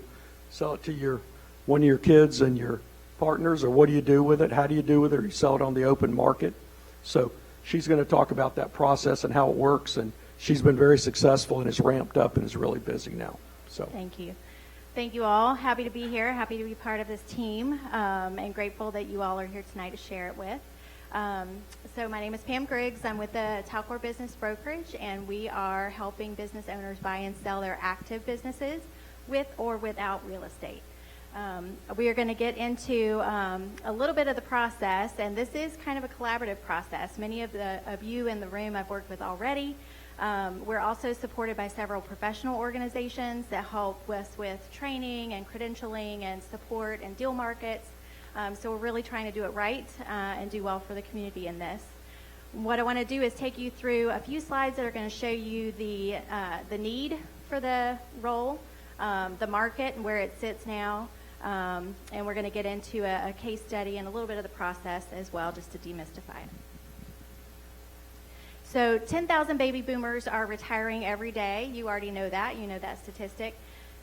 one of your kids and your partners, or what do you do with it? How do you do with it? Or you sell it on the open market? So she's going to talk about that process and how it works, and she's been very successful and is ramped up and is really busy now. So Thank you. Thank you all. Happy to be here. Happy to be part of this team, and grateful that you all are here tonight to share it with. So my name is Pam Griggs. I'm with the Talcor Business Brokerage, and we are helping business owners buy and sell their active businesses with or without real estate. We are going to get into a little bit of the process, and this is kind of a collaborative process. Many of you in the room I've worked with already. We're also supported by several professional organizations that help us with training and credentialing and support and deal markets. So we're really trying to do it right and do well for the community in this. What I want to do is take you through a few slides that are going to show you the need for the role, the market and where it sits now, and we're going to get into a case study and a little bit of the process as well, just to demystify it. So 10,000 baby boomers are retiring every day. You already know that. You know that statistic.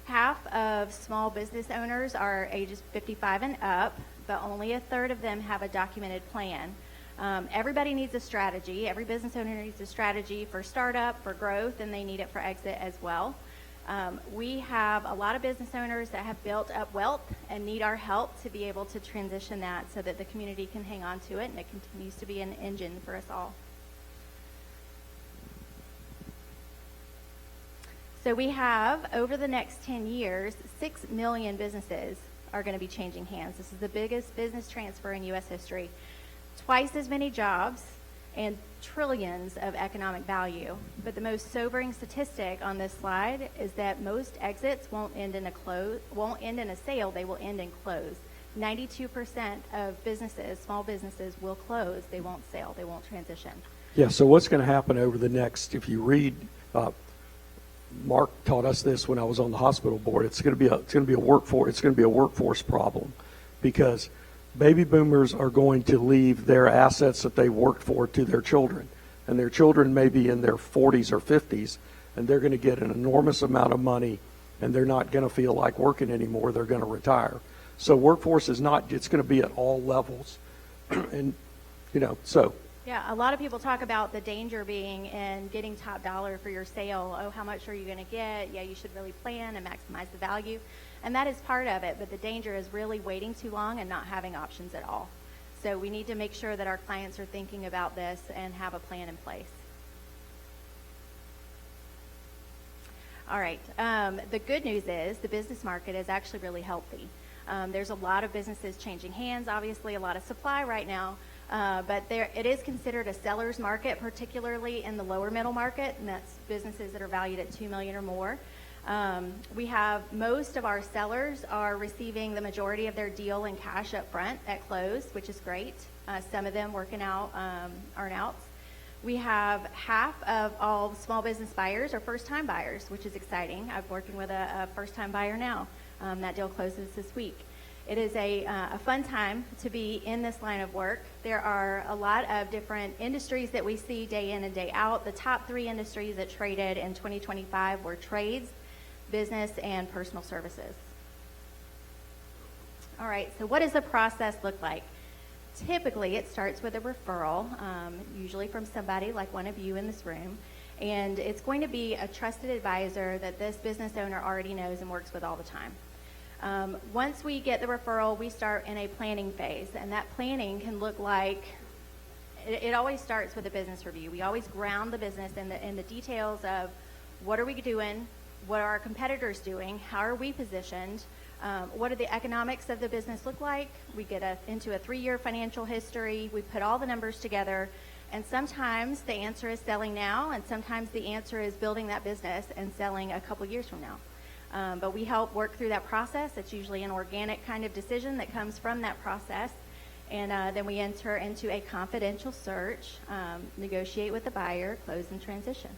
Half of small business owners are ages 55 and up, but only a third of them have a documented plan. Everybody needs a strategy. Every business owner needs a strategy for startup, for growth, and they need it for exit as well. We have a lot of business owners that have built up wealth and need our help to be able to transition that so that the community can hang on to it and it continues to be an engine for us all. So we have, over the next 10 years, 6 million businesses are going to be changing hands. This is the biggest business transfer in U.S. history. Twice as many jobs and trillions of economic value. But the most sobering statistic on this slide is that most exits won't end in a sale, they will end in close. 92% of businesses, small businesses, will close. They won't sell. They won't transition. yeah, so what's going to happen over the next, if you read, Mark taught us this when I was on the hospital board. It's going to be a workforce problem, because baby boomers are going to leave their assets that they worked for to their children, and their children may be in their 40s or 50s, and they're going to get an enormous amount of money, and they're not going to feel like working anymore. They're going to retire. So workforce is not. It's going to be at all levels, and so. Yeah, a lot of people talk about the danger being in getting top dollar for your sale. Oh, how much are you going to get? Yeah, you should really plan and maximize the value. And that is part of it, but the danger is really waiting too long and not having options at all. So we need to make sure that our clients are thinking about this and have a plan in place. All right, the good news is the business market is actually really healthy. There's a lot of businesses changing hands, obviously a lot of supply right now. But it is considered a seller's market, particularly in the lower middle market, and that's businesses that are valued at $2 million or more. We have most of our sellers are receiving the majority of their deal in cash up front at close, which is great. Some of them working out earn-outs. We have half of all small business buyers are first-time buyers, which is exciting. I'm working with a first-time buyer now. That deal closes this week. It is a fun time to be in this line of work. There are a lot of different industries that we see day in and day out. The top 3 industries that traded in 2025 were trades, business, and personal services. All right, so what does the process look like? Typically, it starts with a referral, usually from somebody like one of you in this room, and it's going to be a trusted advisor that this business owner already knows and works with all the time. Once we get the referral, we start in a planning phase, and that planning can look like, it always starts with a business review. We always ground the business in the details of what are we doing, what are our competitors doing, how are we positioned, what do the economics of the business look like. We get into a 3-year financial history, we put all the numbers together, and sometimes the answer is selling now, and sometimes the answer is building that business and selling a couple years from now. But we help work through that process. It's usually an organic kind of decision that comes from that process. And then we enter into a confidential search, negotiate with the buyer, close and transition.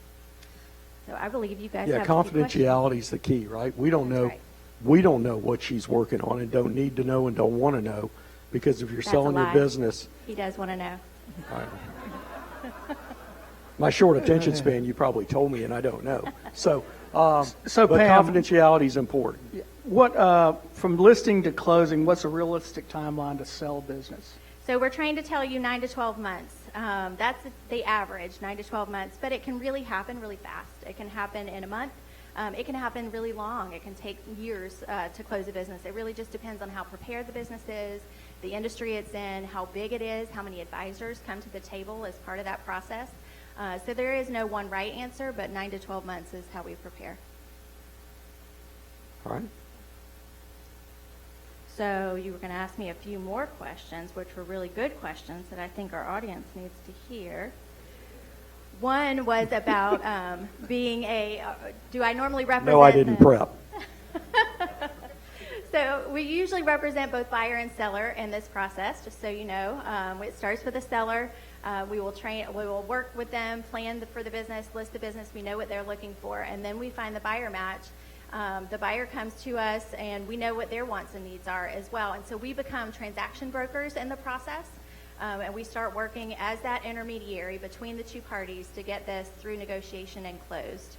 So I believe you guys Yeah, have a few questions. confidentiality is the key, right? We don't That's know, right. we don't know what she's working on and don't need to know and don't want to know, because if you're That's a selling your lie. business, He does want to know. my short attention span, you probably told me and I don't know. So, So, but Pam- confidentiality is important. What, from listing to closing, what's a realistic timeline to sell a business? So we're trying to tell you 9 to 12 months. That's the average, 9 to 12 months, but it can really happen really fast. It can happen in a month. It can happen really long. It can take years to close a business. It really just depends on how prepared the business is, the industry it's in, how big it is, how many advisors come to the table as part of that process. So there is no one right answer, but 9 to 12 months is how we prepare. All right? So you were going to ask me a few more questions, which were really good questions that I think our audience needs to hear. One was about being a, do I normally represent? No, I didn't prep. So we usually represent both buyer and seller in this process, just so you know. It starts with the seller. We will work with them, plan for the business, list the business. We know what they're looking for, and then we find the buyer match. The buyer comes to us, and we know what their wants and needs are as well. And so we become transaction brokers in the process, and we start working as that intermediary between the two parties to get this through negotiation and closed.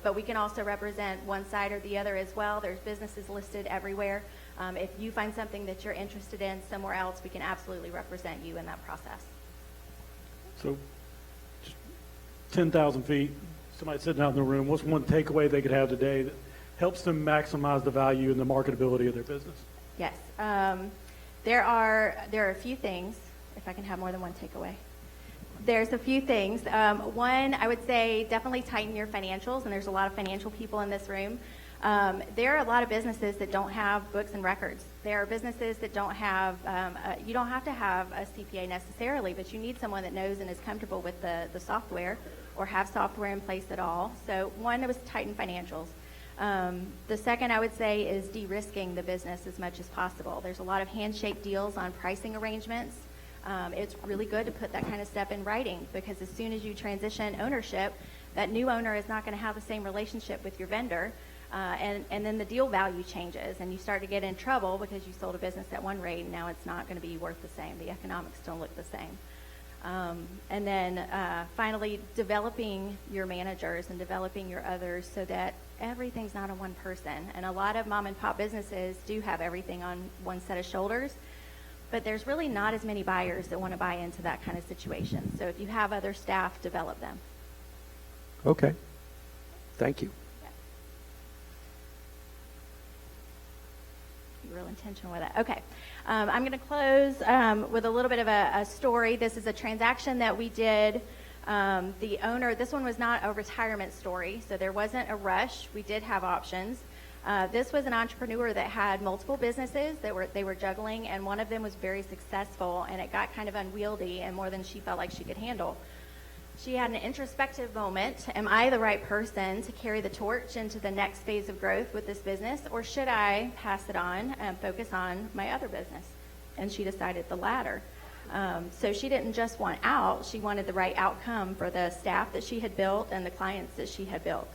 But we can also represent one side or the other as well. There's businesses listed everywhere. If you find something that you're interested in somewhere else, we can absolutely represent you in that process. So, just 10,000 feet, somebody sitting out in the room, what's one takeaway they could have today that helps them maximize the value and the marketability of their business? Yes. There are a few things, if I can have more than one takeaway. There's a few things. One, I would say definitely tighten your financials, and there's a lot of financial people in this room. There are a lot of businesses that don't have books and records. There are businesses that don't have, you don't have to have a CPA necessarily, but you need someone that knows and is comfortable with the software or have software in place at all. So one was tighten financials. The second I would say is de-risking the business as much as possible. There's a lot of handshake deals on pricing arrangements. It's really good to put that kind of stuff in writing, because as soon as you transition ownership, that new owner is not going to have the same relationship with your vendor. And then the deal value changes, and you start to get in trouble because you sold a business at one rate, and now it's not going to be worth the same. The economics don't look the same. And then finally, developing your managers and developing your others so that everything's not on one person. And a lot of mom and pop businesses do have everything on one set of shoulders, but there's really not as many buyers that want to buy into that kind of situation. So if you have other staff, develop them. Okay. Thank you. Be real intentional with that. Okay. I'm going to close with a little bit of a story. This is a transaction that we did. The owner, this one was not a retirement story, so there wasn't a rush. We did have options. This was an entrepreneur that had multiple businesses that they were juggling, and one of them was very successful, and it got kind of unwieldy and more than she felt like she could handle. She had an introspective moment. Am I the right person to carry the torch into the next phase of growth with this business, or should I pass it on and focus on my other business? And she decided the latter. So she didn't just want out, she wanted the right outcome for the staff that she had built and the clients that she had built.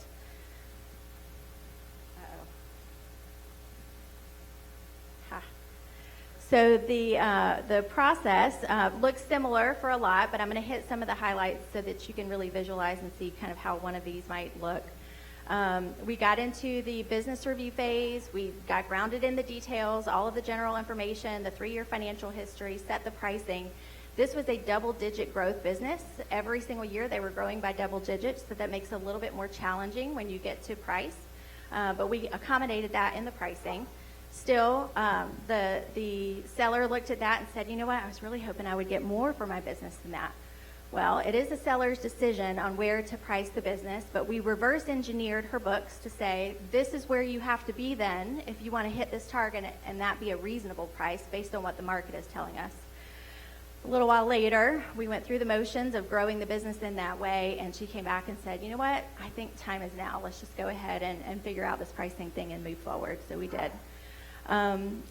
So the process looks similar for a lot, but I'm going to hit some of the highlights so that you can really visualize and see kind of how one of these might look. We got into the business review phase. We got grounded in the details, all of the general information, the 3-year financial history, set the pricing. This was a double-digit growth business. Every single year they were growing by double digits, so that makes it a little bit more challenging when you get to price. But we accommodated that in the pricing. Still, the seller looked at that and said, you know what, I was really hoping I would get more for my business than that. Well, it is the seller's decision on where to price the business, but we reverse engineered her books to say, this is where you have to be then if you want to hit this target, and that be a reasonable price based on what the market is telling us. A little while later, we went through the motions of growing the business in that way, and she came back and said, you know what, I think time is now. Let's just go ahead and figure out this pricing thing and move forward. So we did.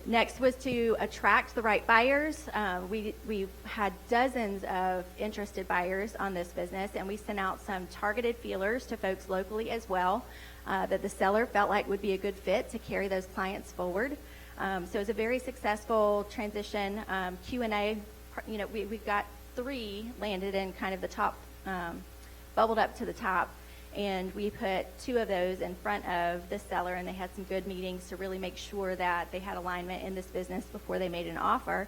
Next was to attract the right buyers. We had dozens of interested buyers on this business, and we sent out some targeted feelers to folks locally as well that the seller felt like would be a good fit to carry those clients forward. So it was a very successful transition. Q&A, you know, we got 3 landed in kind of the top, bubbled up to the top. And we put 2 of those in front of the seller, and they had some good meetings to really make sure that they had alignment in this business before they made an offer.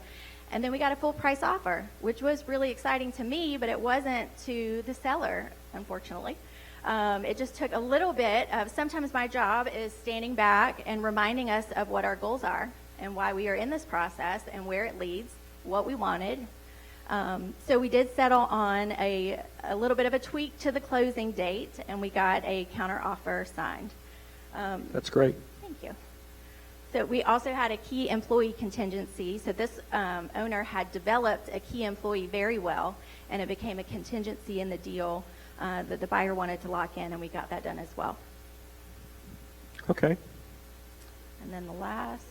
And then we got a full price offer, which was really exciting to me, but it wasn't to the seller, unfortunately. It just took a little bit of, sometimes my job is standing back and reminding us of what our goals are and why we are in this process and where it leads, what we wanted. So we did settle on a little bit of a tweak to the closing date, and we got a counter offer signed. That's great. Thank you. So we also had a key employee contingency. So this owner had developed a key employee very well, and it became a contingency in the deal that the buyer wanted to lock in, and we got that done as well. Okay. And then the last.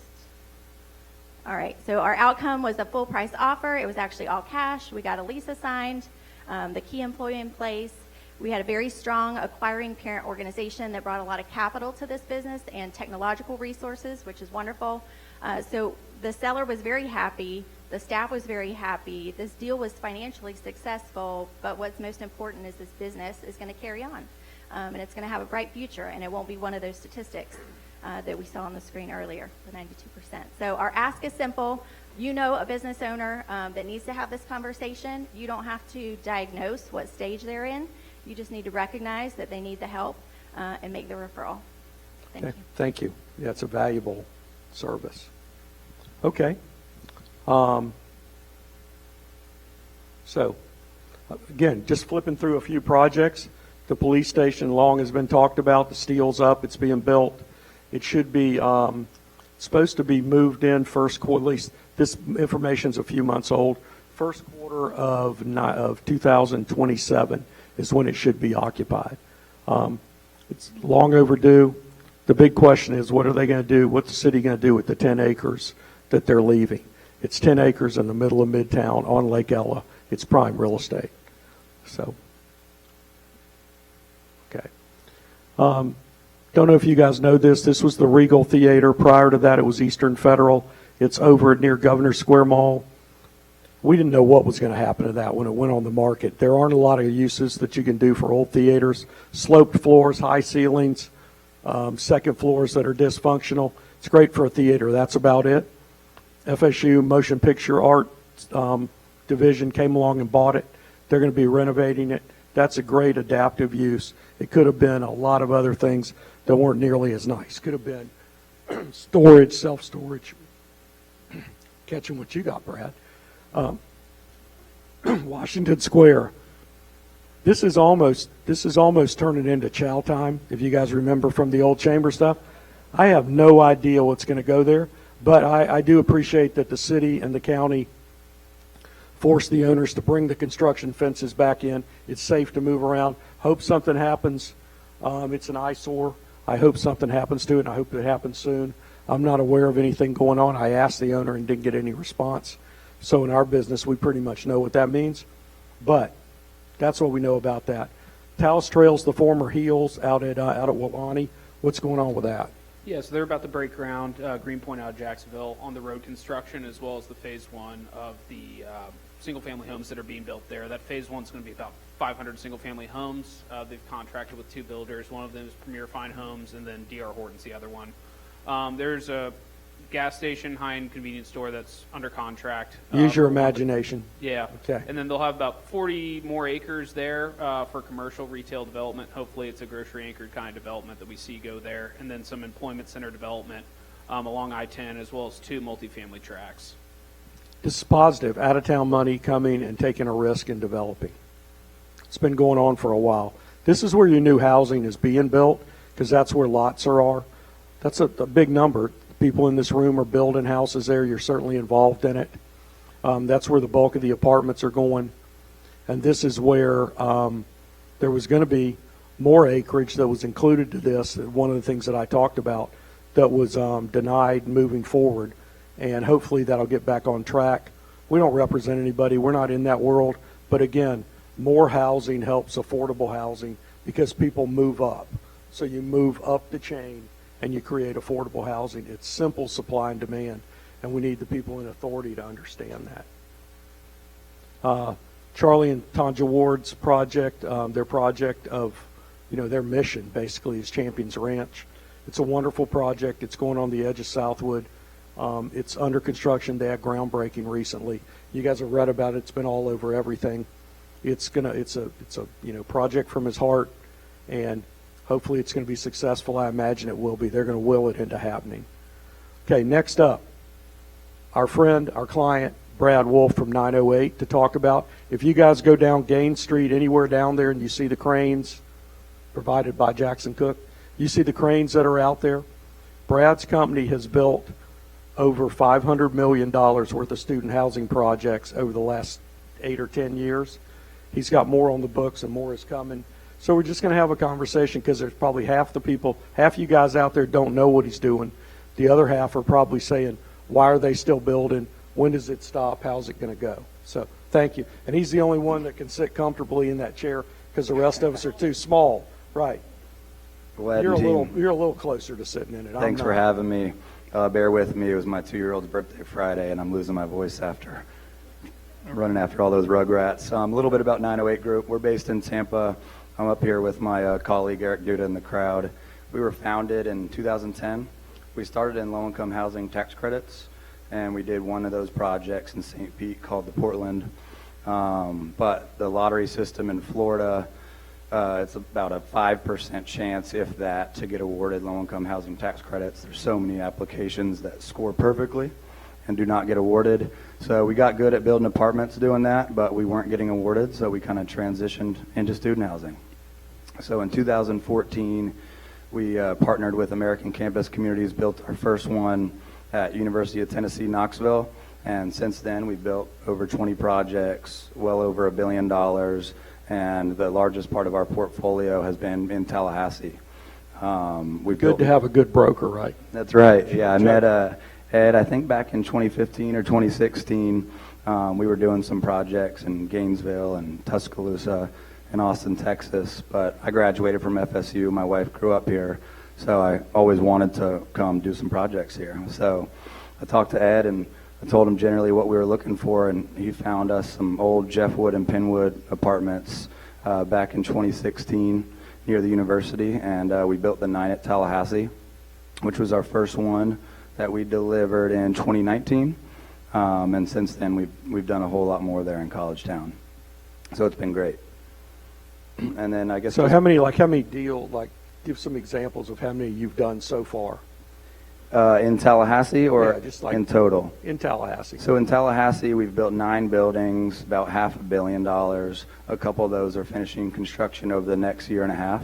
All right, so our outcome was a full price offer. It was actually all cash. We got a lease assigned, the key employee in place. We had a very strong acquiring parent organization that brought a lot of capital to this business and technological resources, which is wonderful. So the seller was very happy. The staff was very happy. This deal was financially successful, but what's most important is this business is going to carry on, and it's going to have a bright future, and it won't be one of those statistics that we saw on the screen earlier, the 92%. So our ask is simple. You know a business owner that needs to have this conversation. You don't have to diagnose what stage they're in. You just need to recognize that they need the help and make the referral. Thank you. Thank you. Yeah, it's a valuable service. Okay. So, again, just flipping through a few projects. The police station long has been talked about. The steel's up. It's being built. It should be supposed to be moved in first quarter. At least this information's a few months old. First quarter of 2027 is when it should be occupied. It's long overdue. The big question is, what are they going to do? What's the city going to do with the 10 acres that they're leaving? It's 10 acres in the middle of Midtown on Lake Ella. It's prime real estate. So, okay. Don't know if you guys know this. This was the Regal Theater. Prior to that, it was Eastern Federal. It's over near Governor Square Mall. We didn't know what was going to happen to that when it went on the market. There aren't a lot of uses that you can do for old theaters. Sloped floors, high ceilings, second floors that are dysfunctional. It's great for a theater. That's about it. FSU Motion Picture Art Division came along and bought it. They're going to be renovating it. That's a great adaptive use. It could have been a lot of other things that weren't nearly as nice. Could have been storage, self-storage. Catching what you got, Brad. Washington Square. This is almost turning into chow time, if you guys remember from the old chamber stuff. I have no idea what's going to go there, but I do appreciate that the city and the county forced the owners to bring the construction fences back in. It's safe to move around. Hope something happens. It's an eyesore. I hope something happens to it, and I hope it happens soon. I'm not aware of anything going on. I asked the owner and didn't get any response. So in our business, we pretty much know what that means. But that's what we know about that. Taos Trail's the former Heels out at Wapani. What's going on with that? Yeah, so they're about to break ground, Greenpoint out of Jacksonville, on the road construction as well as the phase one of the single-family homes that are being built there. That phase one's going to be about 500 single-family homes. They've contracted with 2 builders. One of them is Premier Fine Homes, and then D.R. Horton's the other one. There's a gas station, high-end convenience store that's under contract. Use your imagination. Yeah. Okay. And then they'll have about 40 more acres there for commercial retail development. Hopefully it's a grocery-anchored kind of development that we see go there. And then some employment center development along I-10, as well as 2 multifamily tracks. This is positive. Out-of-town money coming and taking a risk in developing. It's been going on for a while. This is where your new housing is being built, because that's where lots are. That's a big number. People in this room are building houses there. You're certainly involved in it. That's where the bulk of the apartments are going. And this is where there was going to be more acreage that was included to this. One of the things that I talked about that was denied moving forward. And hopefully that'll get back on track. We don't represent anybody. We're not in that world. But again, more housing helps affordable housing because people move up. So you move up the chain and you create affordable housing. It's simple supply and demand. And we need the people in authority to understand that. Charlie and Tanja Ward's project, their project of, their mission basically is Champions Ranch. It's a wonderful project. It's going on the edge of Southwood. It's under construction. They had groundbreaking recently. You guys have read about it. It's been all over everything. It's a project from his heart, and hopefully it's going to be successful. I imagine it will be. They're going to will it into happening. Okay, next up, our friend, our client, Brad Wolf from 908 to talk about. If you guys go down Gaines Street, anywhere down there, and you see the cranes provided by Jackson Cook, you see the cranes that are out there. Brad's company has built over $500 million worth of student housing projects over the last 8 or 10 years. He's got more on the books and more is coming. So we're just going to have a conversation because there's probably half you guys out there don't know what he's doing. The other half are probably saying, why are they still building? When does it stop? How's it going to go? So thank you. And he's the only one that can sit comfortably in that chair because the rest of us are too small. Right. Glad You're a team. little closer to sitting in it. Thanks for having me. Bear with me. It was my 2-year-old's birthday Friday, and I'm losing my voice after running after all those rugrats. A little bit about 908 Group. We're based in Tampa. I'm up here with my colleague Eric Duda in the crowd. We were founded in 2010. We started in low-income housing tax credits, and we did one of those projects in St. Pete called the Portland. But the lottery system in Florida, it's about a 5% chance, if that, to get awarded low-income housing tax credits. There's so many applications that score perfectly and do not get awarded. So we got good at building apartments doing that, but we weren't getting awarded, so we kind of transitioned into student housing. So in 2014, we partnered with American Campus Communities, built our first one at University of Tennessee, Knoxville, and since then we've built over 20 projects, well over $1 billion, and the largest part of our portfolio has been in Tallahassee. Good to have a good broker, right? That's right. Yeah, I met Ed, I think back in 2015 or 2016. We were doing some projects in Gainesville and Tuscaloosa and Austin, Texas, but I graduated from FSU. My wife grew up here, so I always wanted to come do some projects here. So I talked to Ed, and I told him generally what we were looking for, and he found us some old Jeffwood and Penwood apartments back in 2016 near the university, and we built the 9 at Tallahassee, which was our first one that we delivered in 2019, and since then we've done a whole lot more there in College Town. So it's been great. And then I guess so. How many deals? Give some examples of how many you've done so far. In Tallahassee or just like in total? In Tallahassee. So in Tallahassee, we've built 9 buildings, about $500 million. A couple of those are finishing construction over the next year and a half.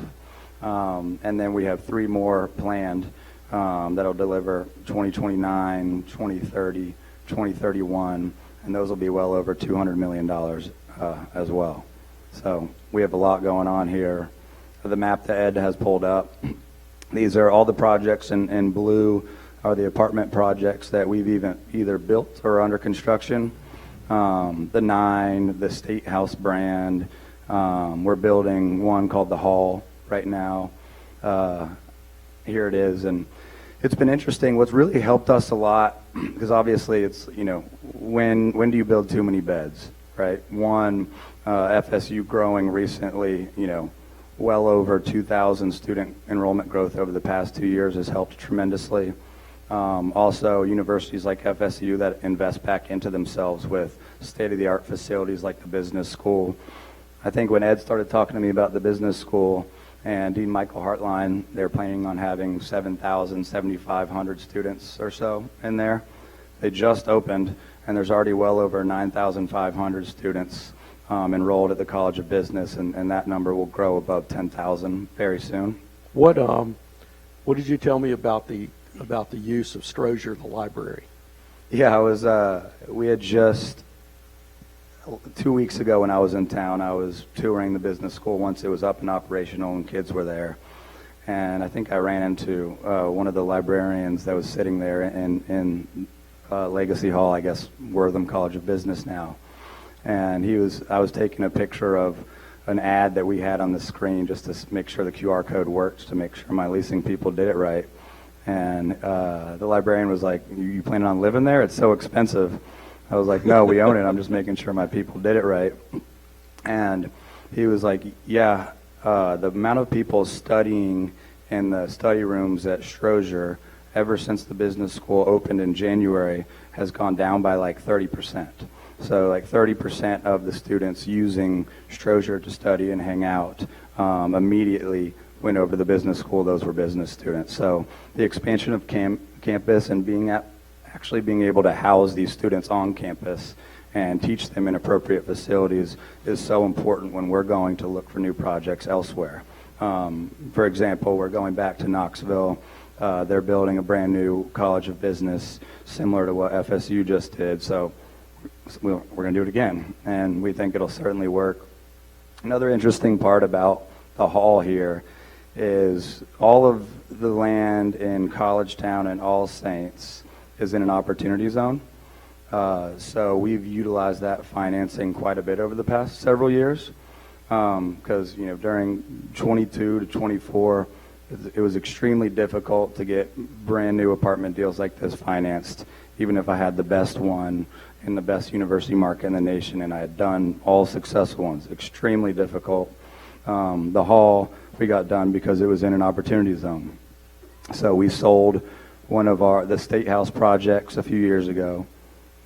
And then we have 3 more planned that'll deliver 2029, 2030, 2031, and those will be well over $200 million as well. So we have a lot going on here. The map that Ed has pulled up, these are all the projects in blue are the apartment projects that we've either built or under construction. The 9, the State House brand. We're building one called the Hall right now. Here it is, and it's been interesting. What's really helped us a lot, because obviously it's, when do you build too many beds, right? One, FSU growing recently, well over 2,000 student enrollment growth over the past 2 years has helped tremendously. Also, universities like FSU that invest back into themselves with state-of-the-art facilities like the business school. I think when Ed started talking to me about the business school and Dean Michael Hartline, they're planning on having 7,000, 7,500 students or so in there. They just opened, and there's already well over 9,500 students enrolled at the College of Business, and that number will grow above 10,000 very soon. What did you tell me about the use of Strozier, the library? Yeah, we had just 2 weeks ago when I was in town, I was touring the business school once it was up and operational and kids were there. And I think I ran into one of the librarians that was sitting there in Legacy Hall, I guess, Wortham College of Business now. And I was taking a picture of an ad that we had on the screen just to make sure the QR code worked, to make sure my leasing people did it right. And the librarian was like, you planning on living there? It's so expensive. I was like, no, we own it. I'm just making sure my people did it right. And he was like, yeah, the amount of people studying in the study rooms at Strozier ever since the business school opened in January has gone down by like 30%. So like 30% of the students using Strozier to study and hang out immediately went over to the business school. Those were business students. So the expansion of campus and actually being able to house these students on campus and teach them in appropriate facilities is so important when we're going to look for new projects elsewhere. For example, we're going back to Knoxville. They're building a brand new College of Business similar to what FSU just did. So we're going to do it again, and we think it'll certainly work. Another interesting part about the hall here is all of the land in College Town and All Saints is in an opportunity zone. So we've utilized that financing quite a bit over the past several years because during 22 to 24, it was extremely difficult to get brand new apartment deals like this financed, even if I had the best one in the best university market in the nation, and I had done all successful ones. Extremely difficult. The hall we got done because it was in an opportunity zone. So we sold one of the State House projects a few years ago.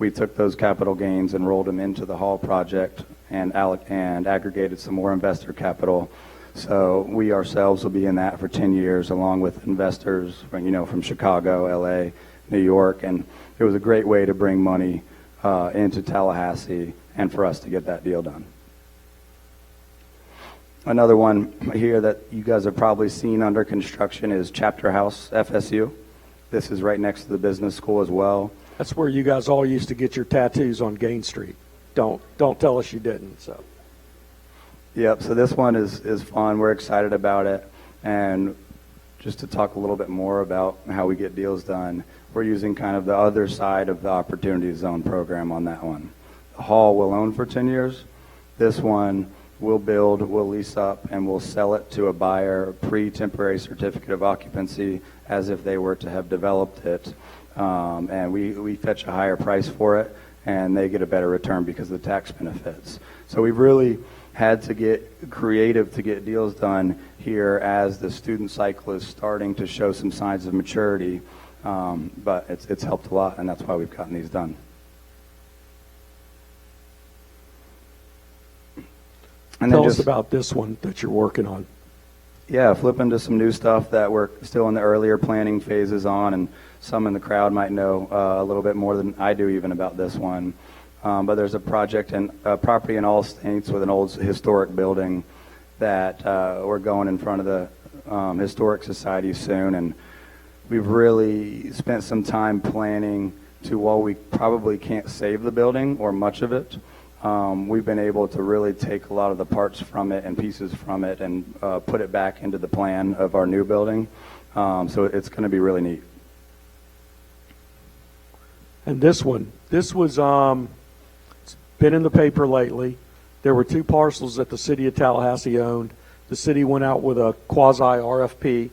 We took those capital gains and rolled them into the hall project and aggregated some more investor capital. So we ourselves will be in that for 10 years, along with investors from Chicago, LA, New York, and it was a great way to bring money into Tallahassee and for us to get that deal done. Another one here that you guys have probably seen under construction is Chapter House FSU. This is right next to the business school as well. That's where you guys all used to get your tattoos on Gain Street. Don't tell us you didn't. So. Yep, so this one is fun. We're excited about it. And just to talk a little bit more about how we get deals done, we're using kind of the other side of the Opportunity Zone program on that one. The hall will own for 10 years. This one we'll build, we'll lease up, and we'll sell it to a buyer pre-temporary certificate of occupancy as if they were to have developed it. And we fetch a higher price for it, and they get a better return because of the tax benefits. So we've really had to get creative to get deals done here as the student cycle is starting to show some signs of maturity. But it's helped a lot, and that's why we've gotten these done. And Tell us about this one that you're working on. Yeah, flip into some new stuff that we're still in the earlier planning phases on, and some in the crowd might know a little bit more than I do even about this one. But there's a property in All Saints with an old historic building that we're going in front of the Historic Society soon, and we've really spent some time planning to, while we probably can't save the building or much of it, we've been able to really take a lot of the parts from it and pieces from it and put it back into the plan of our new building. So it's going to be really neat. And this was it's been in the paper lately. There were 2 parcels that the city of Tallahassee owned. The city went out with a quasi RFP.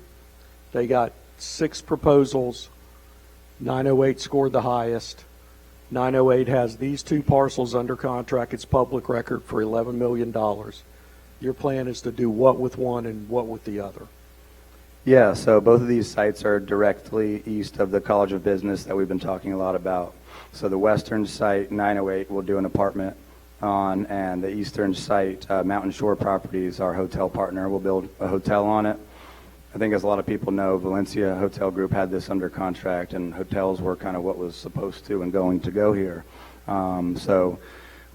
They got 6 proposals. 908 scored the highest. 908 has these 2 parcels under contract. It's public record for $11 million. Your plan is to do what with one and what with the other? Yeah, so both of these sites are directly east of the College of Business that we've been talking a lot about. So the western site, 908, will do an apartment on, and the eastern site, Mountain Shore Properties, our hotel partner, will build a hotel on it. I think as a lot of people know, Valencia Hotel Group had this under contract, and hotels were kind of what was supposed to and going to go here.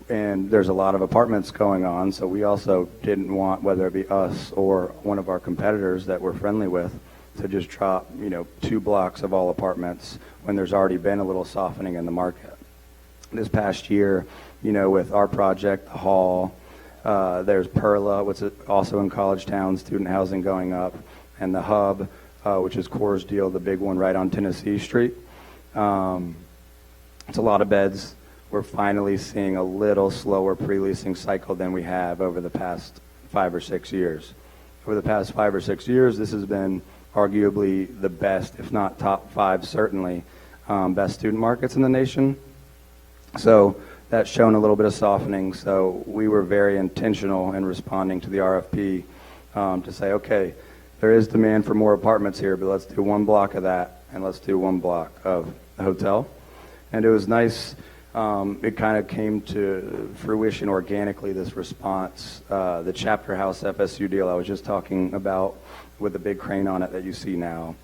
And there's a lot of apartments going on, so we also didn't want, whether it be us or one of our competitors that we're friendly with, to just drop 2 blocks of all apartments when there's already been a little softening in the market. This past year, with our project, the hall. There's Perla, which is also in College Town, student housing going up, and the Hub, which is Core's deal, the big one right on Tennessee Street. It's a lot of beds. We're finally seeing a little slower pre-leasing cycle than we have over the past 5 or 6 years. Over the past 5 or 6 years, this has been arguably the best, if not top 5, certainly, best student markets in the nation. So that's shown a little bit of softening. So we were very intentional in responding to the RFP to say, okay, there is demand for more apartments here, but let's do 1 block of that, and let's do 1 block of the hotel. And it was nice. It kind of came to fruition organically, this response. The Chapter House FSU deal I was just talking about with the big crane on it that you see now.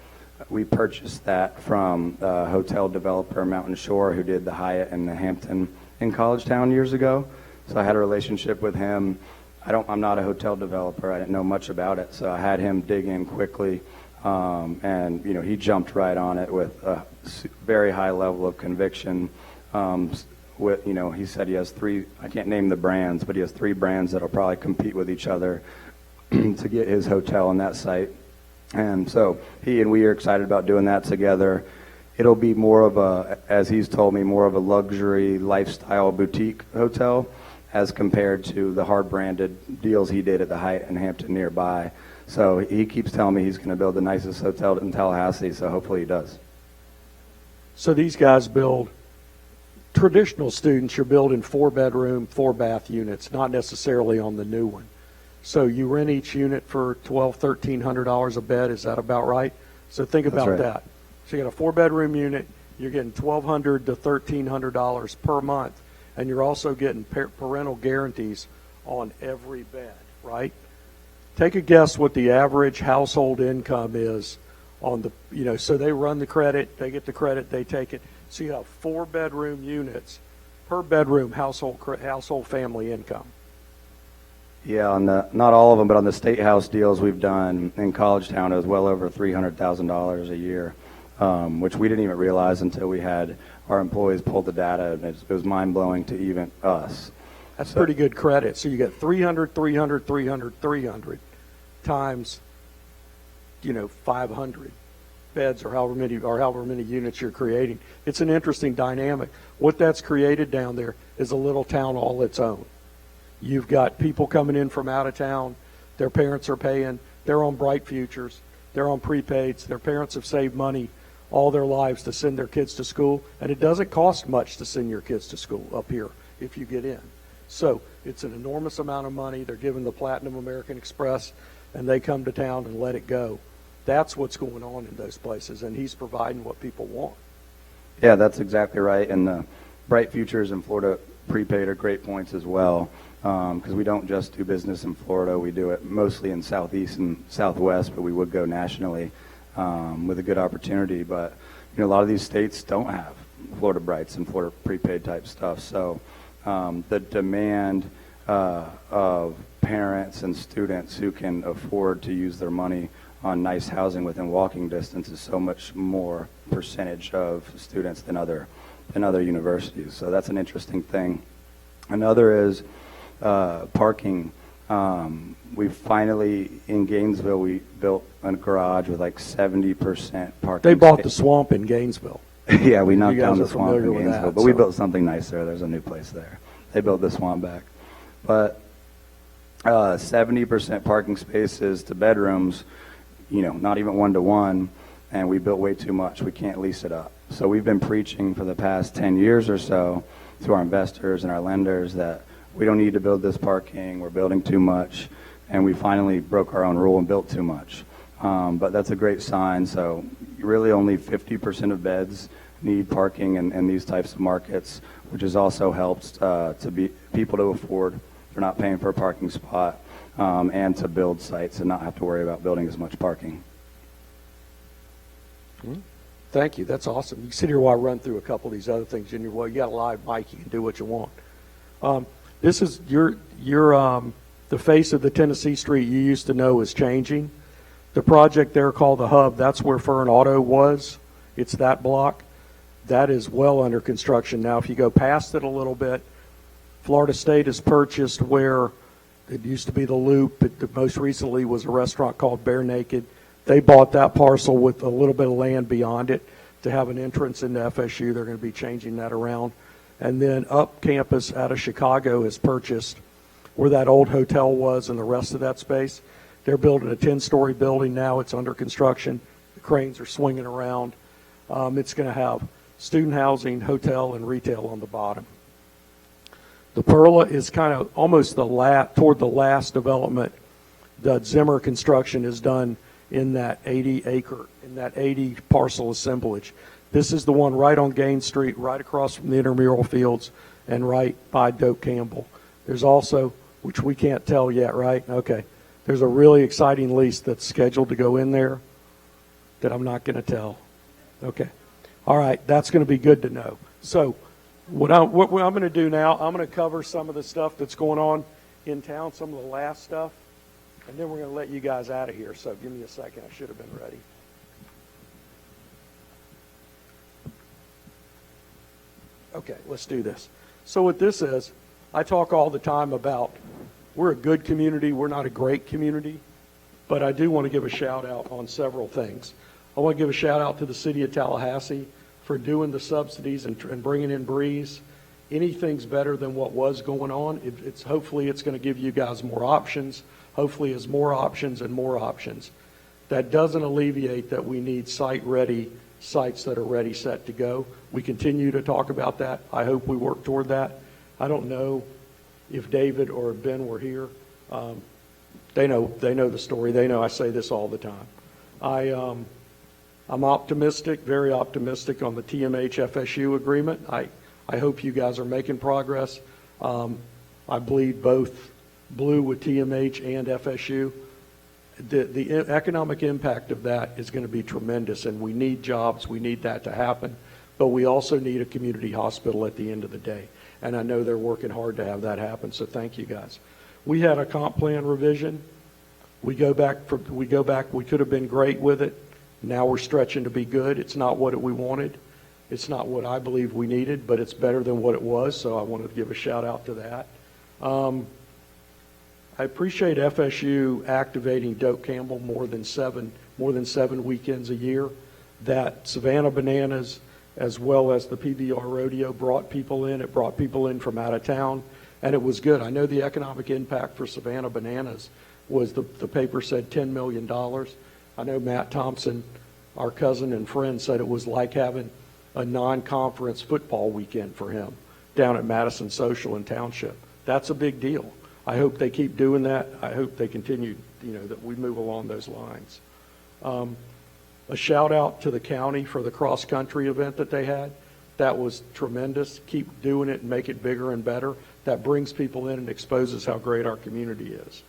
We purchased that from a hotel developer, Mountain Shore, who did the Hyatt and the Hampton in College Town years ago. So I had a relationship with him. I'm not a hotel developer. I didn't know much about it. So I had him dig in quickly. And he jumped right on it with a very high level of conviction. He said he has 3, I can't name the brands, but he has 3 brands that'll probably compete with each other to get his hotel on that site. And so he and we are excited about doing that together. It'll be more of a, as he's told me, more of a luxury lifestyle boutique hotel as compared to the hard branded deals he did at the Hyatt and Hampton nearby. So he keeps telling me he's going to build the nicest hotel in Tallahassee, so hopefully he does. So these guys build, traditional students, you're building 4-bedroom, 4-bath units, not necessarily on the new one. So you rent each unit for $1,200, $1,300 a bed. Is that about right? So think about right. that. So you got a 4-bedroom unit, you're getting $1,200 to $1,300 per month, and you're also getting parental guarantees on every bed, right? Take a guess what the average household income is on the, so they run the credit, they get the credit, they take it. So you have 4-bedroom units per bedroom household family income. Yeah, on not all of them, but on the state house deals we've done in College Town, it was well over $300,000 a year, which we didn't even realize until we had our employees pull the data, and it was mind-blowing to even us. That's pretty good credit. So you get 300, 300, 300, 300 times, 500 beds or however many units you're creating. It's an interesting dynamic. What that's created down there is a little town all its own. You've got people coming in from out of town. Their parents are paying. They're on Bright Futures. They're on prepaids. Their parents have saved money all their lives to send their kids to school, and it doesn't cost much to send your kids to school up here if you get in. So it's an enormous amount of money. They're given the Platinum American Express, and they come to town and let it go. That's what's going on in those places, and he's providing what people want. Yeah, that's exactly right. And the Bright Futures in Florida prepaid are great points as well, because we don't just do business in Florida. We do it mostly in Southeast and Southwest, but we would go nationally with a good opportunity. But a lot of these states don't have Florida Brights and Florida prepaid type stuff. So the demand of parents and students who can afford to use their money on nice housing within walking distance is so much more percentage of students than other universities. So that's an interesting thing. Another is parking. We finally, in Gainesville, we built a garage with like 70% parking. They bought the swamp in Gainesville. Yeah, we knocked You guys down the are swamp in familiar with Gainesville, that, but we so. built something nice there. There's a new place there. They built the swamp back. But 70% parking spaces to bedrooms, not even 1-to-1, and we built way too much. We can't lease it up. So we've been preaching for the past 10 years or so to our investors and our lenders that we don't need to build this parking, we're building too much, and we finally broke our own rule and built too much. But that's a great sign. So really only 50% of beds need parking in these types of markets, which has also helped to be people to afford. They're not paying for a parking spot, and to build sites and not have to worry about building as much parking. Thank you. That's awesome. You sit here while I run through a couple of these other things. You got a live mic. You can do what you want. This is the face of the Tennessee Street you used to know is changing. The project there called the Hub, that's where Fern Auto was. It's that block. That is well under construction. Now, if you go past it a little bit, Florida State has purchased where it used to be the Loop. It most recently was a restaurant called Bare Naked. They bought that parcel with a little bit of land beyond it to have an entrance into FSU. They're going to be changing that around. And then up campus out of Chicago has purchased where that old hotel was and the rest of that space. They're building a 10-story building now. It's under construction. The cranes are swinging around. It's going to have student housing, hotel, and retail on the bottom. The Perla is kind of almost toward the last development that Zimmer Construction has done in that 80 parcel assemblage. This is the one right on Gaines Street, right across from the intramural fields and right by Doak Campbell. There's also, which we can't tell yet, right? Okay. There's a really exciting lease that's scheduled to go in there that I'm not going to tell. Okay. All right. That's going to be good to know. So what I'm going to do now, I'm going to cover some of the stuff that's going on in town, some of the last stuff, and then we're going to let you guys out of here. So give me a second. I should have been ready. Okay, let's do this. So what this is, I talk all the time about we're a good community. We're not a great community, but I do want to give a shout out on several things. I want to give a shout out to the city of Tallahassee for doing the subsidies and bringing in Breeze. Anything's better than what was going on. Hopefully it's going to give you guys more options. Hopefully it's more options and more options. That doesn't alleviate that we need site-ready sites that are ready, set to go. We continue to talk about that. I hope we work toward that. I don't know if David or Ben were here. They know the story. They know I say this all the time. I'm optimistic, very optimistic on the TMH FSU agreement. I hope you guys are making progress. I bleed both blue with TMH and FSU. The economic impact of that is going to be tremendous, and we need jobs. We need that to happen, but we also need a community hospital at the end of the day, and I know they're working hard to have that happen, so thank you guys. We had a comp plan revision. We could have been great with it. Now we're stretching to be good. It's not what we wanted. It's not what I believe we needed, but it's better than what it was, so I wanted to give a shout out to that. I appreciate FSU activating Doak Campbell more than seven weekends a year. That Savannah Bananas, as well as the PBR Rodeo, brought people in. It brought people in from out of town, and it was good. I know the economic impact for Savannah Bananas was, the paper said $10 million. I know Matt Thompson, our cousin and friend, said it was like having a non-conference football weekend for him down at Madison Social and Township. That's a big deal. I hope they keep doing that. I hope they continue, that we move along those lines. A shout out to the county for the cross-country event that they had. That was tremendous. Keep doing it and make it bigger and better. That brings people in and exposes how great our community is.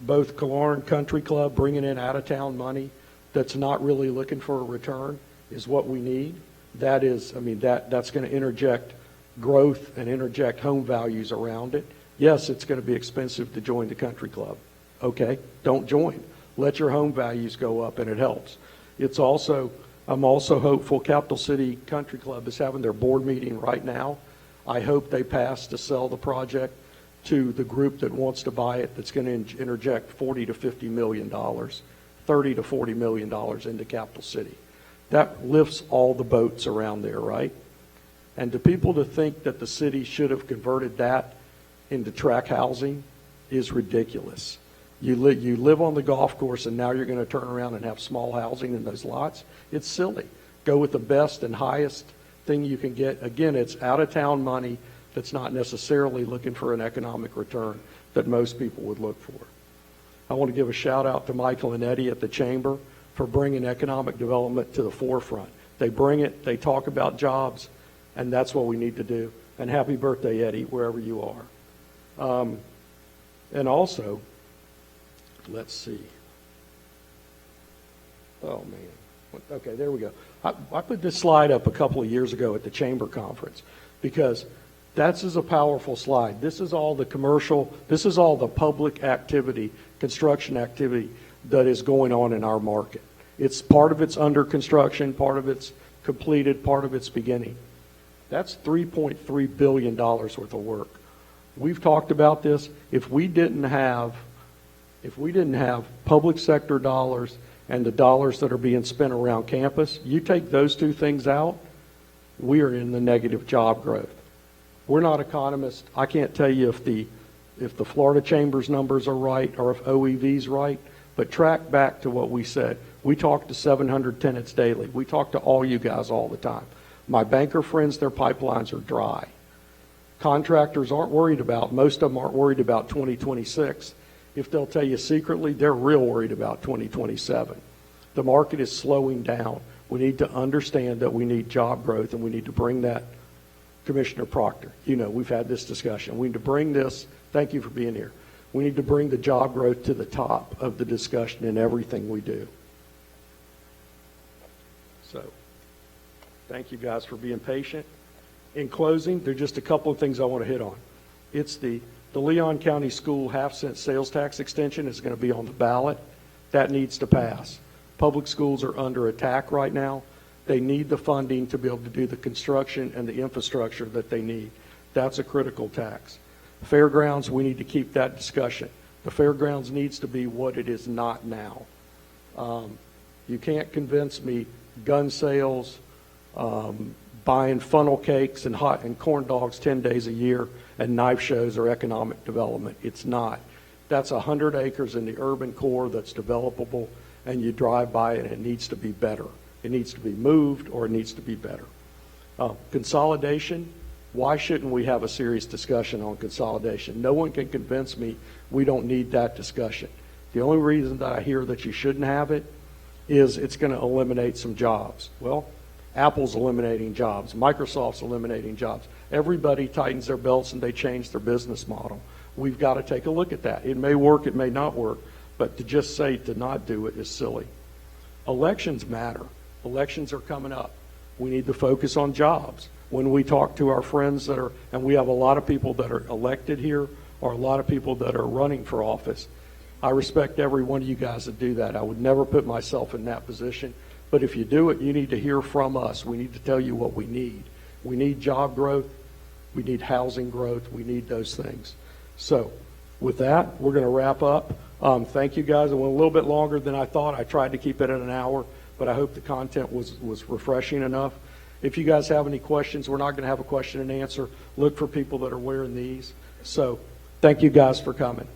Both Killearn Country Club bringing in out-of-town money that's not really looking for a return is what we need. That's going to interject growth and interject home values around it. Yes, it's going to be expensive to join the country club. Okay, don't join. Let your home values go up, and it helps. I'm also hopeful. Capital City Country Club is having their board meeting right now. I hope they pass to sell the project to the group that wants to buy it, that's going to interject $40 to $50 million, $30 to $40 million into Capital City. That lifts all the boats around there, right? And to people to think that the city should have converted that into tract housing is ridiculous. You live on the golf course, and now you're going to turn around and have small housing in those lots. It's silly. Go with the best and highest thing you can get. Again, it's out-of-town money that's not necessarily looking for an economic return that most people would look for. I want to give a shout out to Michael and Eddie at the Chamber for bringing economic development to the forefront. They bring it, they talk about jobs, and that's what we need to do. And happy birthday, Eddie, wherever you are. And also, let's see. Oh, man. Okay, there we go. I put this slide up a couple of years ago at the Chamber Conference because that's a powerful slide. This is all the commercial, this is all the public activity, construction activity that is going on in our market. It's part of it's under construction, part of it's completed, part of it's beginning. That's $3.3 billion worth of work. We've talked about this. If we didn't have public sector dollars and the dollars that are being spent around campus, you take those two things out, we are in the negative job growth. We're not economists. I can't tell you if the Florida Chamber's numbers are right or if OEV's right, but track back to what we said. We talk to 700 tenants daily. We talk to all you guys all the time. My banker friends, their pipelines are dry. Contractors aren't worried about, most of them aren't worried about 2026. If they'll tell you secretly, they're real worried about 2027. The market is slowing down. We need to understand that we need job growth, and we need to bring that, Commissioner Proctor, you know, we've had this discussion. We need to bring this, thank you for being here. We need to bring the job growth to the top of the discussion in everything we do. So, thank you guys for being patient. In closing, there are just a couple of things I want to hit on. It's the Leon County School half-cent sales tax extension is going to be on the ballot. That needs to pass. Public schools are under attack right now. They need the funding to be able to do the construction and the infrastructure that they need. That's a critical tax. Fairgrounds, we need to keep that discussion. The fairgrounds needs to be what it is not now. You can't convince me gun sales, buying funnel cakes and corn dogs 10 days a year and knife shows are economic development. It's not. That's 100 acres in the urban core that's developable, and you drive by it and it needs to be better. It needs to be moved or it needs to be better. Consolidation, why shouldn't we have a serious discussion on consolidation? No one can convince me we don't need that discussion. The only reason that I hear that you shouldn't have it is it's going to eliminate some jobs. Well, Apple's eliminating jobs. Microsoft's eliminating jobs. Everybody tightens their belts and they change their business model. We've got to take a look at that. It may work, it may not work, but to just say to not do it is silly. Elections matter. Elections are coming up. We need to focus on jobs. When we talk to our friends that are, and we have a lot of people that are elected here or a lot of people that are running for office, I respect every one of you guys that do that. I would never put myself in that position. But if you do it, you need to hear from us. We need to tell you what we need. We need job growth. We need housing growth. We need those things. So with that, we're going to wrap up. Thank you guys. It went a little bit longer than I thought. I tried to keep it at an hour, but I hope the content was refreshing enough. If you guys have any questions, we're not going to have a question and answer. Look for people that are wearing these. So thank you guys for coming.